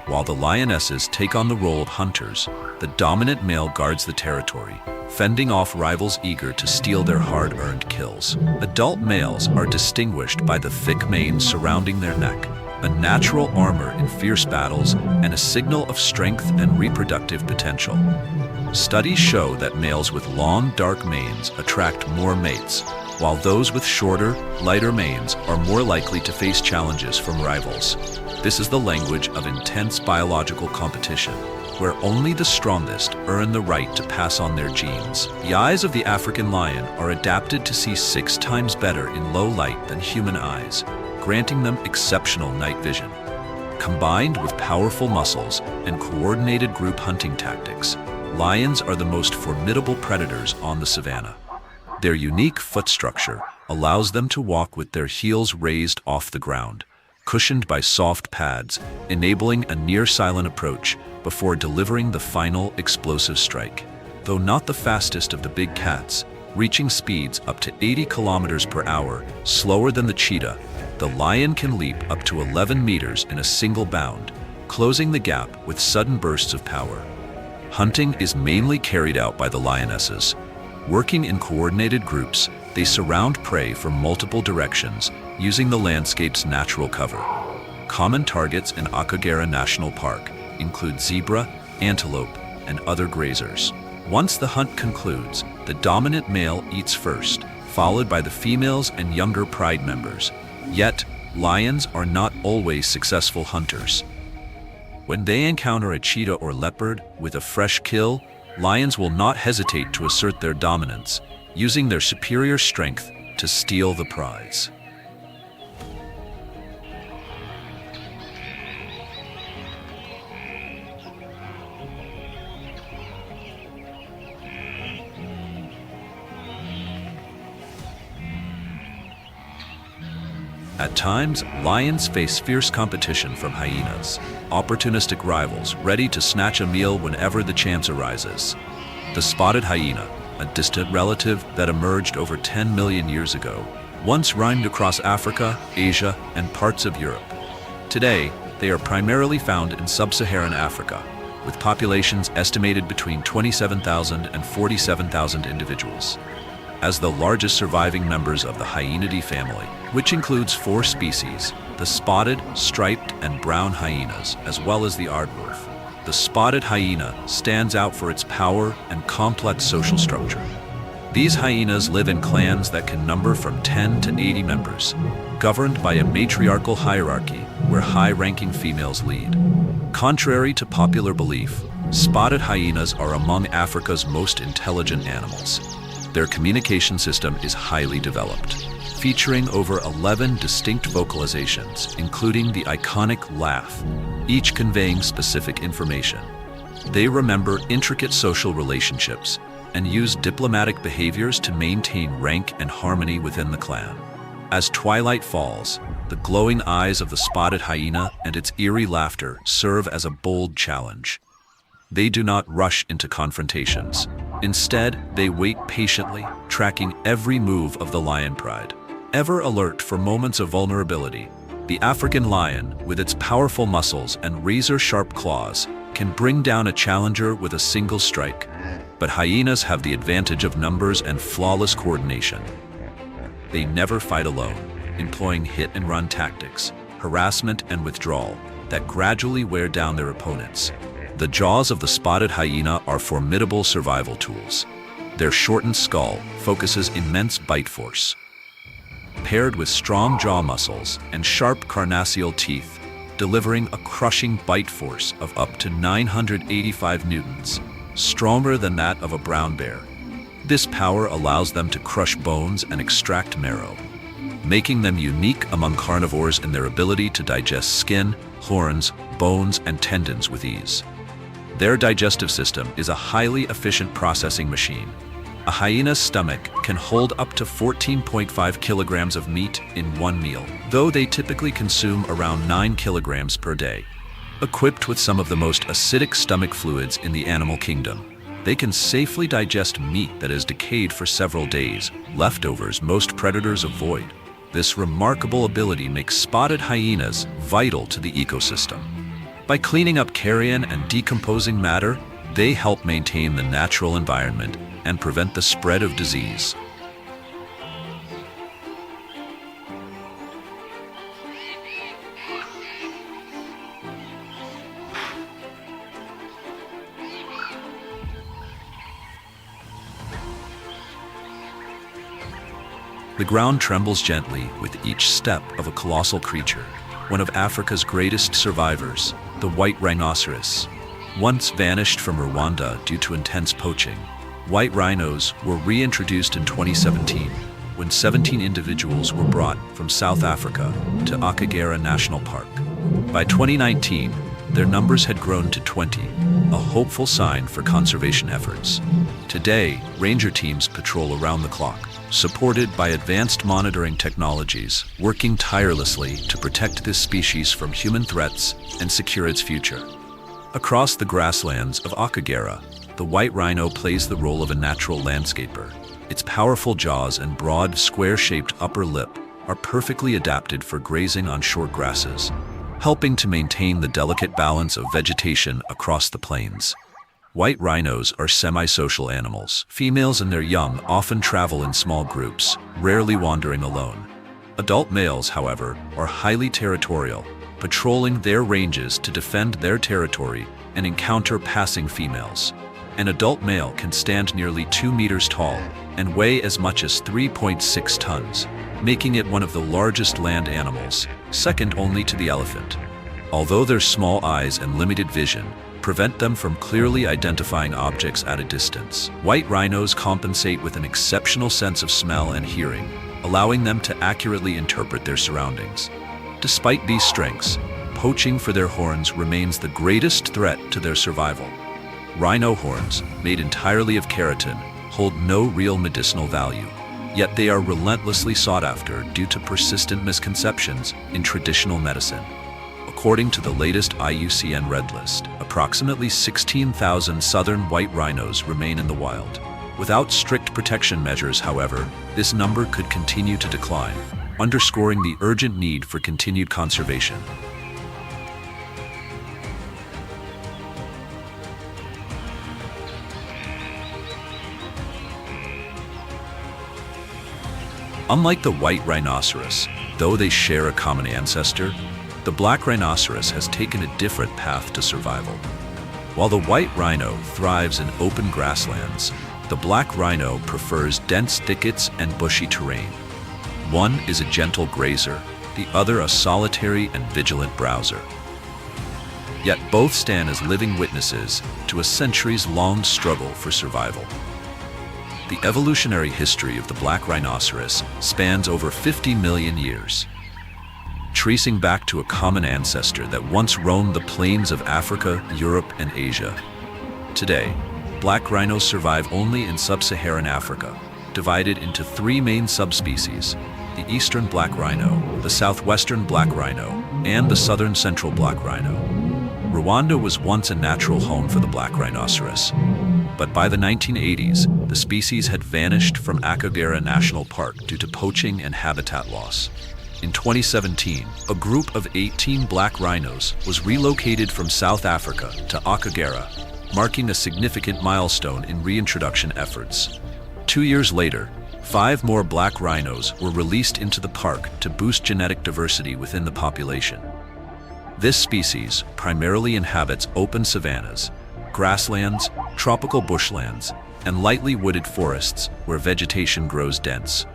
While the lionesses take on the role of hunters, the dominant male guards the territory, fending off rivals eager to steal their hard-earned kills. Adult males are distinguished by the thick mane surrounding their neck, a natural armor in fierce battles and a signal of strength and reproductive potential. Studies show that males with long, dark manes attract more mates, while those with shorter, lighter manes are more likely to face challenges from rivals. This is the language of intense biological competition, where only the strongest earn the right to pass on their genes. The eyes of the African lion are adapted to see 6 times better in low light than human eyes, granting them exceptional night vision. Combined with powerful muscles and coordinated group hunting tactics, lions are the most formidable predators on the savanna. Their unique foot structure allows them to walk with their heels raised off the ground, cushioned by soft pads, enabling a near-silent approach before delivering the final explosive strike. Though not the fastest of the big cats, reaching speeds up to 80 kilometers per hour, slower than the cheetah, the lion can leap up to 11 meters in a single bound, closing the gap with sudden bursts of power. Hunting is mainly carried out by the lionesses. Working in coordinated groups, they surround prey from multiple directions, using the landscape's natural cover. Common targets in Akagera National Park include zebra, antelope, and other grazers. Once the hunt concludes, the dominant male eats first, followed by the females and younger pride members. Yet, lions are not always successful hunters. When they encounter a cheetah or leopard with a fresh kill, lions will not hesitate to assert their dominance, using their superior strength to steal the prize. At times, lions face fierce competition from hyenas, opportunistic rivals ready to snatch a meal whenever the chance arises. The spotted hyena, a distant relative that emerged over 10 million years ago, once roamed across Africa, Asia, and parts of Europe. Today, they are primarily found in sub-Saharan Africa, with populations estimated between 27,000 and 47,000 individuals. As the largest surviving members of the Hyenidae family, which includes 4 species, the spotted, striped, and brown hyenas, as well as the aardwolf. The spotted hyena stands out for its power and complex social structure. These hyenas live in clans that can number from 10 to 80 members, governed by a matriarchal hierarchy where high-ranking females lead. Contrary to popular belief, spotted hyenas are among Africa's most intelligent animals. Their communication system is highly developed, featuring over 11 distinct vocalizations, including the iconic laugh, each conveying specific information. They remember intricate social relationships and use diplomatic behaviors to maintain rank and harmony within the clan. As twilight falls, the glowing eyes of the spotted hyena and its eerie laughter serve as a bold challenge. They do not rush into confrontations. Instead, they wait patiently, tracking every move of the lion pride. Ever alert for moments of vulnerability, the African lion, with its powerful muscles and razor-sharp claws, can bring down a challenger with a single strike. But hyenas have the advantage of numbers and flawless coordination. They never fight alone, employing hit-and-run tactics, harassment and withdrawal that gradually wear down their opponents. The jaws of the spotted hyena are formidable survival tools. Their shortened skull focuses immense bite force. Paired with strong jaw muscles and sharp carnassial teeth, delivering a crushing bite force of up to 985 newtons, stronger than that of a brown bear. This power allows them to crush bones and extract marrow, making them unique among carnivores in their ability to digest skin, horns, bones, and tendons with ease. Their digestive system is a highly efficient processing machine. A hyena's stomach can hold up to 14.5 kilograms of meat in one meal, though they typically consume around 9 kilograms per day. Equipped with some of the most acidic stomach fluids in the animal kingdom, they can safely digest meat that has decayed for several days, leftovers most predators avoid. This remarkable ability makes spotted hyenas vital to the ecosystem. By cleaning up carrion and decomposing matter, they help maintain the natural environment and prevent the spread of disease. The ground trembles gently with each step of a colossal creature, one of Africa's greatest survivors, the white rhinoceros. Once vanished from Rwanda due to intense poaching, white rhinos were reintroduced in 2017 when 17 individuals were brought from South Africa to Akagera National Park. By 2019, their numbers had grown to 20, a hopeful sign for conservation efforts. Today, ranger teams patrol around the clock, supported by advanced monitoring technologies, working tirelessly to protect this species from human threats and secure its future. Across the grasslands of Akagera, the white rhino plays the role of a natural landscaper. Its powerful jaws and broad, square-shaped upper lip are perfectly adapted for grazing on short grasses, helping to maintain the delicate balance of vegetation across the plains. White rhinos are semi-social animals. Females and their young often travel in small groups, rarely wandering alone. Adult males, however, are highly territorial, patrolling their ranges to defend their territory and encounter passing females. An adult male can stand nearly 2 meters tall and weigh as much as 3.6 tons, making it one of the largest land animals, second only to the elephant. Although their small eyes and limited vision prevent them from clearly identifying objects at a distance, white rhinos compensate with an exceptional sense of smell and hearing, allowing them to accurately interpret their surroundings. Despite these strengths, poaching for their horns remains the greatest threat to their survival. Rhino horns, made entirely of keratin, hold no real medicinal value, yet they are relentlessly sought after due to persistent misconceptions in traditional medicine. According to the latest IUCN Red List, approximately 16,000 southern white rhinos remain in the wild. Without strict protection measures, however, this number could continue to decline, underscoring the urgent need for continued conservation. Unlike the white rhinoceros, though they share a common ancestor, the black rhinoceros has taken a different path to survival. While the white rhino thrives in open grasslands, the black rhino prefers dense thickets and bushy terrain. One is a gentle grazer, the other a solitary and vigilant browser. Yet both stand as living witnesses to a centuries-long struggle for survival. The evolutionary history of the black rhinoceros spans over 50 million years, tracing back to a common ancestor that once roamed the plains of Africa, Europe, and Asia. Today, black rhinos survive only in sub-Saharan Africa, divided into 3 main subspecies: the eastern black rhino, the southwestern black rhino, and the southern central black rhino. Rwanda was once a natural home for the black rhinoceros, but by the 1980s, the species had vanished from Akagera National Park due to poaching and habitat loss. In 2017, a group of 18 black rhinos was relocated from South Africa to Akagera, marking a significant milestone in reintroduction efforts. 2 years later, 5 more black rhinos were released into the park to boost genetic diversity within the population. This species primarily inhabits open savannas, grasslands, tropical bushlands, and lightly wooded forests where vegetation grows dense.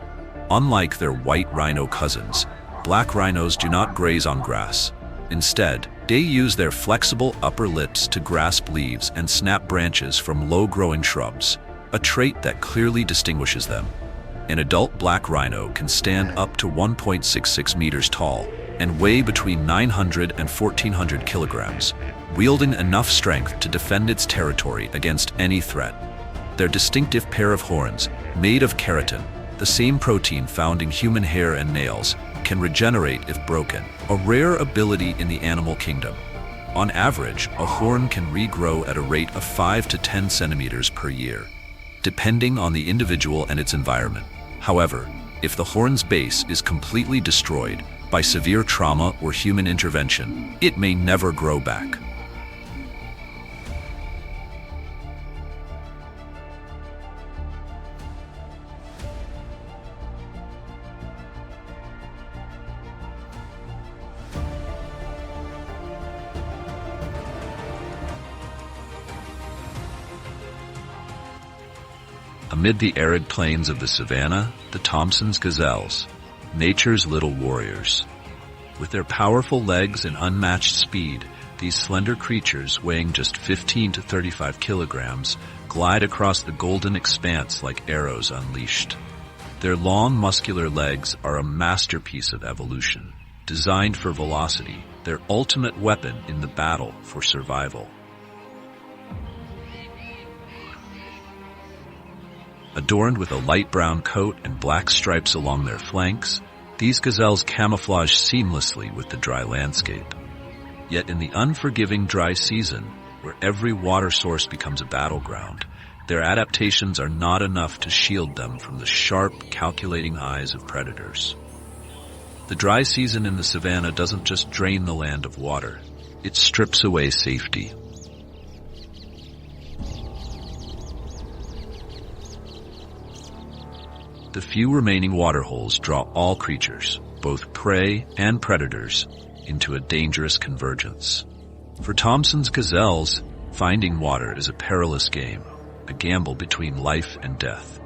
Unlike their white rhino cousins, black rhinos do not graze on grass. Instead, they use their flexible upper lips to grasp leaves and snap branches from low-growing shrubs, a trait that clearly distinguishes them. An adult black rhino can stand up to 1.66 meters tall and weigh between 900 and 1,400 kilograms, wielding enough strength to defend its territory against any threat. Their distinctive pair of horns, made of keratin, the same protein found in human hair and nails, can regenerate if broken, a rare ability in the animal kingdom. On average, a horn can regrow at a rate of 5 to 10 centimeters per year, depending on the individual and its environment. However, if the horn's base is completely destroyed by severe trauma or human intervention, it may never grow back. Amid the arid plains of the savanna, the Thompson's gazelles, nature's little warriors. With their powerful legs and unmatched speed, these slender creatures, weighing just 15 to 35 kilograms, glide across the golden expanse like arrows unleashed. Their long, muscular legs are a masterpiece of evolution, designed for velocity, their ultimate weapon in the battle for survival. Adorned with a light brown coat and black stripes along their flanks, these gazelles camouflage seamlessly with the dry landscape. Yet in the unforgiving dry season, where every water source becomes a battleground. Their adaptations are not enough to shield them from the sharp, calculating eyes of predators. The dry season in the savanna doesn't just drain the land of water, it strips away safety. The few remaining waterholes draw all creatures, both prey and predators, into a dangerous convergence. For Thomson's gazelles, finding water is a perilous game, a gamble between life and death.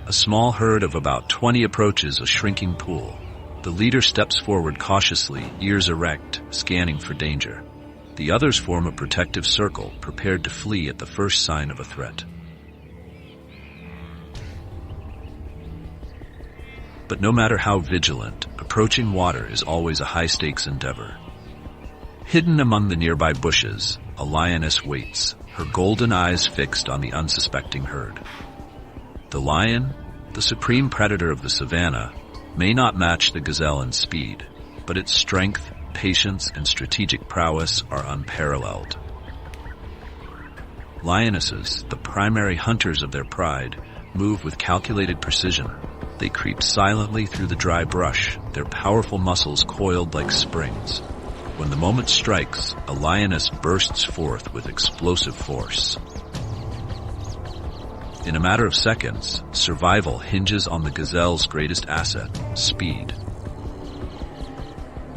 A small herd of about 20 approaches a shrinking pool. The leader steps forward cautiously, ears erect, scanning for danger. The others form a protective circle, prepared to flee at the first sign of a threat. But no matter how vigilant, approaching water is always a high-stakes endeavor. Hidden among the nearby bushes, a lioness waits, her golden eyes fixed on the unsuspecting herd. The lion, the supreme predator of the savanna, may not match the gazelle in speed, but its strength, patience, and strategic prowess are unparalleled. Lionesses, the primary hunters of their pride, move with calculated precision. They creep silently through the dry brush, their powerful muscles coiled like springs. When the moment strikes, a lioness bursts forth with explosive force. In a matter of seconds, survival hinges on the gazelle's greatest asset, speed.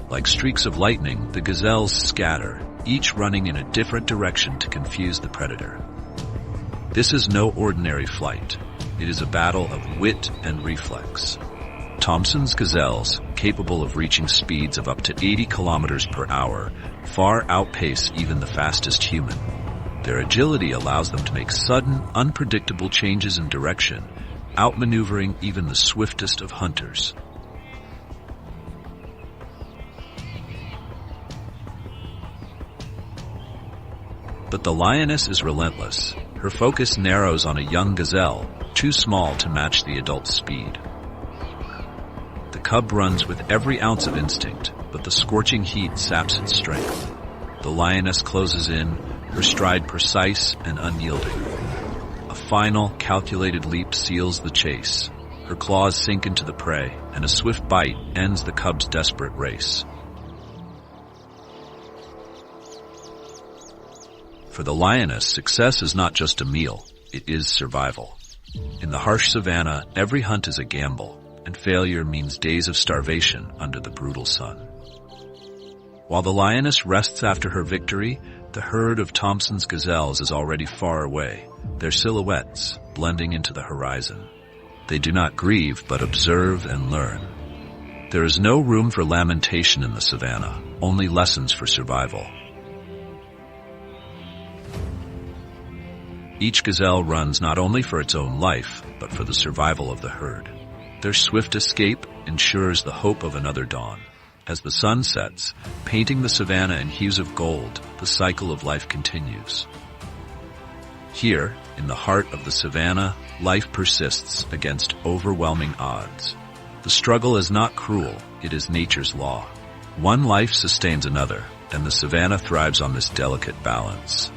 Like streaks of lightning, the gazelles scatter, each running in a different direction to confuse the predator. This is no ordinary flight. It is a battle of wit and reflex. Thomson's gazelles, capable of reaching speeds of up to 80 kilometers per hour, far outpace even the fastest human. Their agility allows them to make sudden, unpredictable changes in direction, outmaneuvering even the swiftest of hunters. But the lioness is relentless. Her focus narrows on a young gazelle, too small to match the adult's speed. The cub runs with every ounce of instinct, but the scorching heat saps its strength. The lioness closes in, her stride precise and unyielding. A final, calculated leap seals the chase. Her claws sink into the prey, and a swift bite ends the cub's desperate race. For the lioness, success is not just a meal, it is survival. In the harsh savanna, every hunt is a gamble, and failure means days of starvation under the brutal sun. While the lioness rests after her victory, the herd of Thomson's gazelles is already far away, their silhouettes blending into the horizon. They do not grieve, but observe and learn. There is no room for lamentation in the savanna, only lessons for survival. Each gazelle runs not only for its own life, but for the survival of the herd. Their swift escape ensures the hope of another dawn. As the sun sets, painting the savanna in hues of gold, the cycle of life continues. Here, in the heart of the savanna, life persists against overwhelming odds. The struggle is not cruel, it is nature's law. One life sustains another, and the savanna thrives on this delicate balance.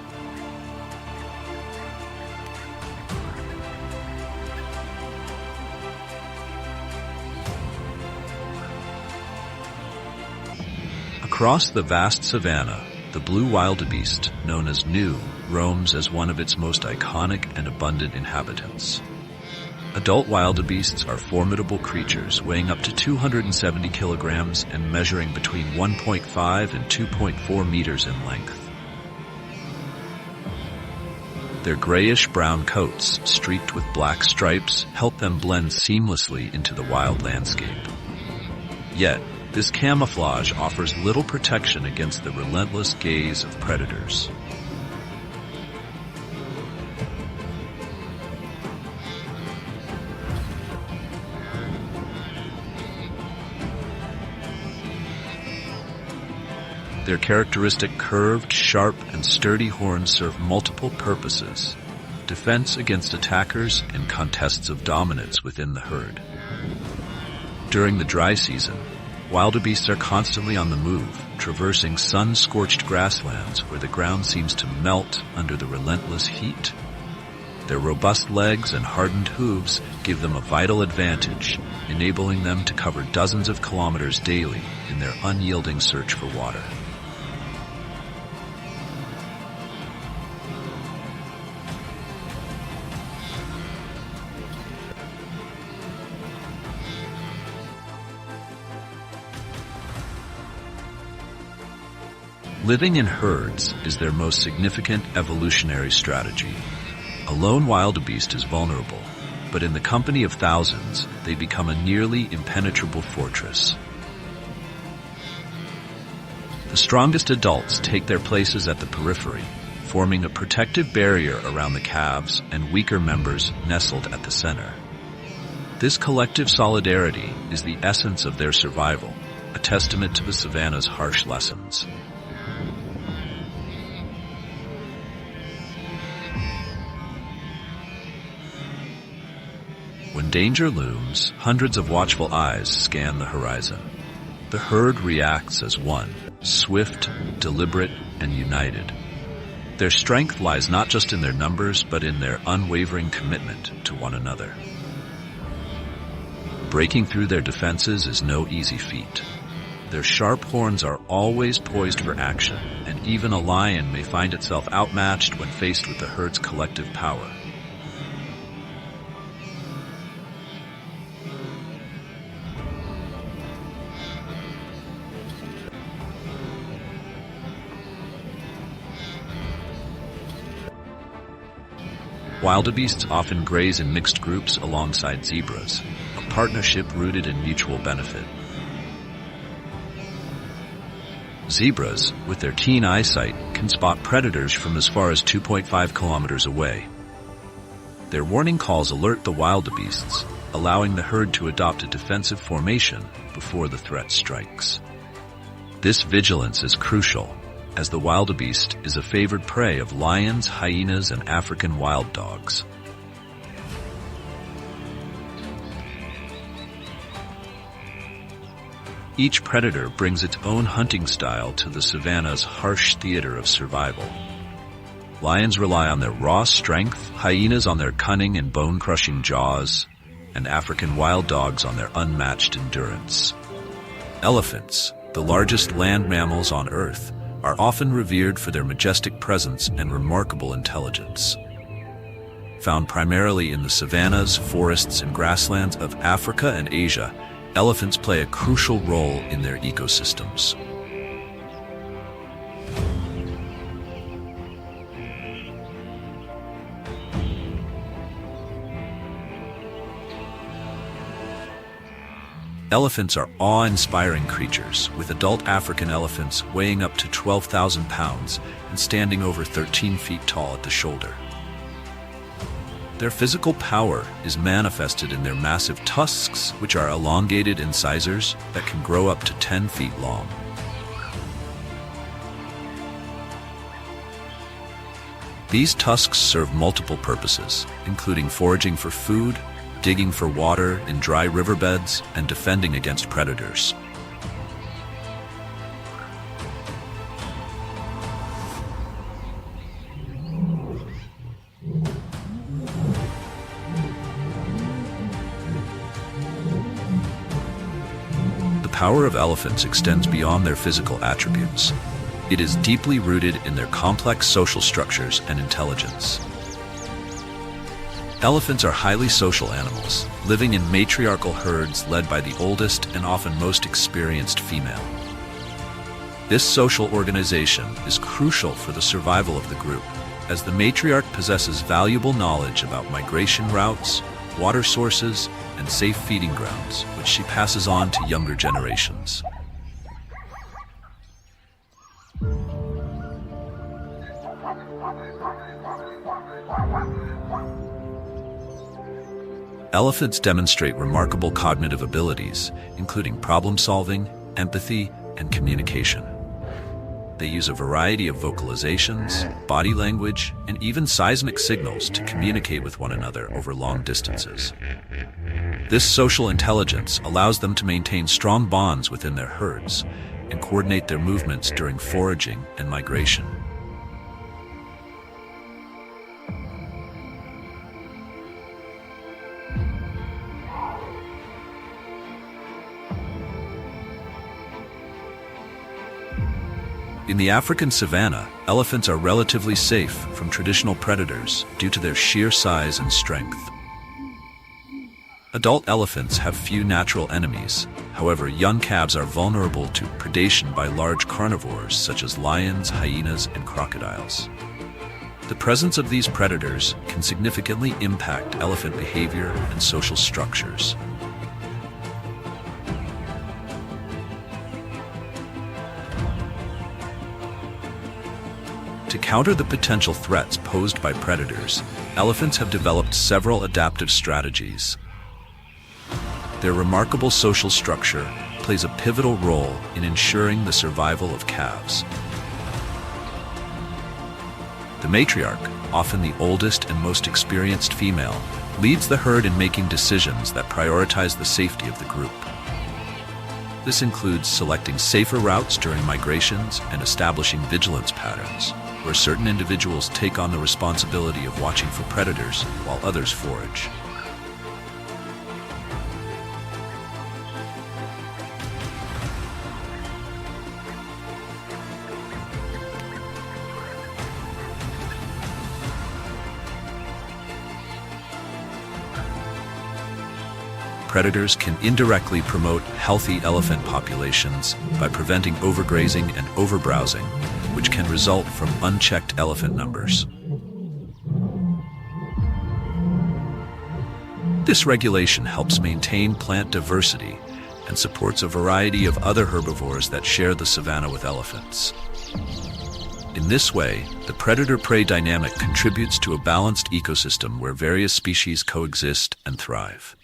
Across the vast savanna, the blue wildebeest, known as gnu, roams as one of its most iconic and abundant inhabitants. Adult wildebeests are formidable creatures weighing up to 270 kilograms and measuring between 1.5 and 2.4 meters in length. Their grayish-brown coats, streaked with black stripes, help them blend seamlessly into the wild landscape. Yet, this camouflage offers little protection against the relentless gaze of predators. Their characteristic curved, sharp, and sturdy horns serve multiple purposes: defense against attackers and contests of dominance within the herd. During the dry season, Wildebeests are constantly on the move, traversing sun-scorched grasslands where the ground seems to melt under the relentless heat. Their robust legs and hardened hooves give them a vital advantage, enabling them to cover dozens of kilometers daily in their unyielding search for water. Living in herds is their most significant evolutionary strategy. A lone wildebeest is vulnerable, but in the company of thousands, they become a nearly impenetrable fortress. The strongest adults take their places at the periphery, forming a protective barrier around the calves and weaker members nestled at the center. This collective solidarity is the essence of their survival, a testament to the savanna's harsh lessons. When danger looms, hundreds of watchful eyes scan the horizon. The herd reacts as one, swift, deliberate, and united. Their strength lies not just in their numbers, but in their unwavering commitment to one another. Breaking through their defenses is no easy feat. Their sharp horns are always poised for action, and even a lion may find itself outmatched when faced with the herd's collective power. Wildebeests often graze in mixed groups alongside zebras, a partnership rooted in mutual benefit. Zebras, with their keen eyesight, can spot predators from as far as 2.5 kilometers away. Their warning calls alert the wildebeests, allowing the herd to adopt a defensive formation before the threat strikes. This vigilance is crucial, as the wildebeest is a favored prey of lions, hyenas, and African wild dogs. Each predator brings its own hunting style to the savanna's harsh theater of survival. Lions rely on their raw strength, hyenas on their cunning and bone-crushing jaws, and African wild dogs on their unmatched endurance. Elephants, the largest land mammals on Earth, are often revered for their majestic presence and remarkable intelligence. Found primarily in the savannas, forests, and grasslands of Africa and Asia, elephants play a crucial role in their ecosystems. Elephants are awe-inspiring creatures, with adult African elephants weighing up to 12,000 pounds and standing over 13 feet tall at the shoulder. Their physical power is manifested in their massive tusks, which are elongated incisors that can grow up to 10 feet long. These tusks serve multiple purposes, including foraging for food, digging for water in dry riverbeds, and defending against predators. The power of elephants extends beyond their physical attributes. It is deeply rooted in their complex social structures and intelligence. Elephants are highly social animals, living in matriarchal herds led by the oldest and often most experienced female. This social organization is crucial for the survival of the group, as the matriarch possesses valuable knowledge about migration routes, water sources, and safe feeding grounds, which she passes on to younger generations. Elephants demonstrate remarkable cognitive abilities, including problem-solving, empathy, and communication. They use a variety of vocalizations, body language, and even seismic signals to communicate with one another over long distances. This social intelligence allows them to maintain strong bonds within their herds and coordinate their movements during foraging and migration. In the African savanna, elephants are relatively safe from traditional predators due to their sheer size and strength. Adult elephants have few natural enemies. However, young calves are vulnerable to predation by large carnivores such as lions, hyenas, and crocodiles. The presence of these predators can significantly impact elephant behavior and social structures. To counter the potential threats posed by predators, elephants have developed several adaptive strategies. Their remarkable social structure plays a pivotal role in ensuring the survival of calves. The matriarch, often the oldest and most experienced female, leads the herd in making decisions that prioritize the safety of the group. This includes selecting safer routes during migrations and establishing vigilance patterns, where certain individuals take on the responsibility of watching for predators while others forage. Predators can indirectly promote healthy elephant populations by preventing overgrazing and overbrowsing, which can result from unchecked elephant numbers. This regulation helps maintain plant diversity and supports a variety of other herbivores that share the savanna with elephants. In this way, the predator-prey dynamic contributes to a balanced ecosystem where various species coexist and thrive.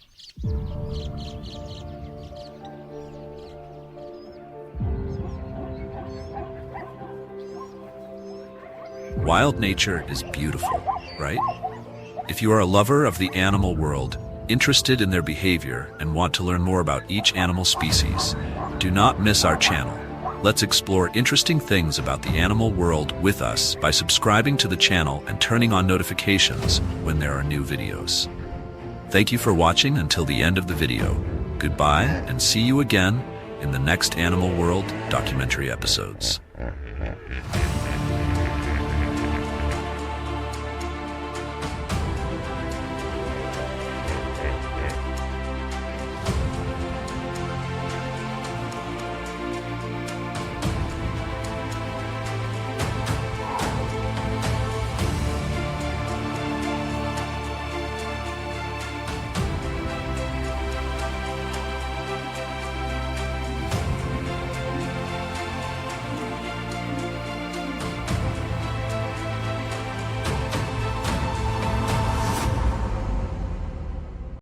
Wild nature is beautiful, right? If you are a lover of the animal world, interested in their behavior, and want to learn more about each animal species, do not miss our channel. Let's explore interesting things about the animal world with us by subscribing to the channel and turning on notifications when there are new videos. Thank you for watching until the end of the video. Goodbye, and see you again in the next Animal World documentary episodes.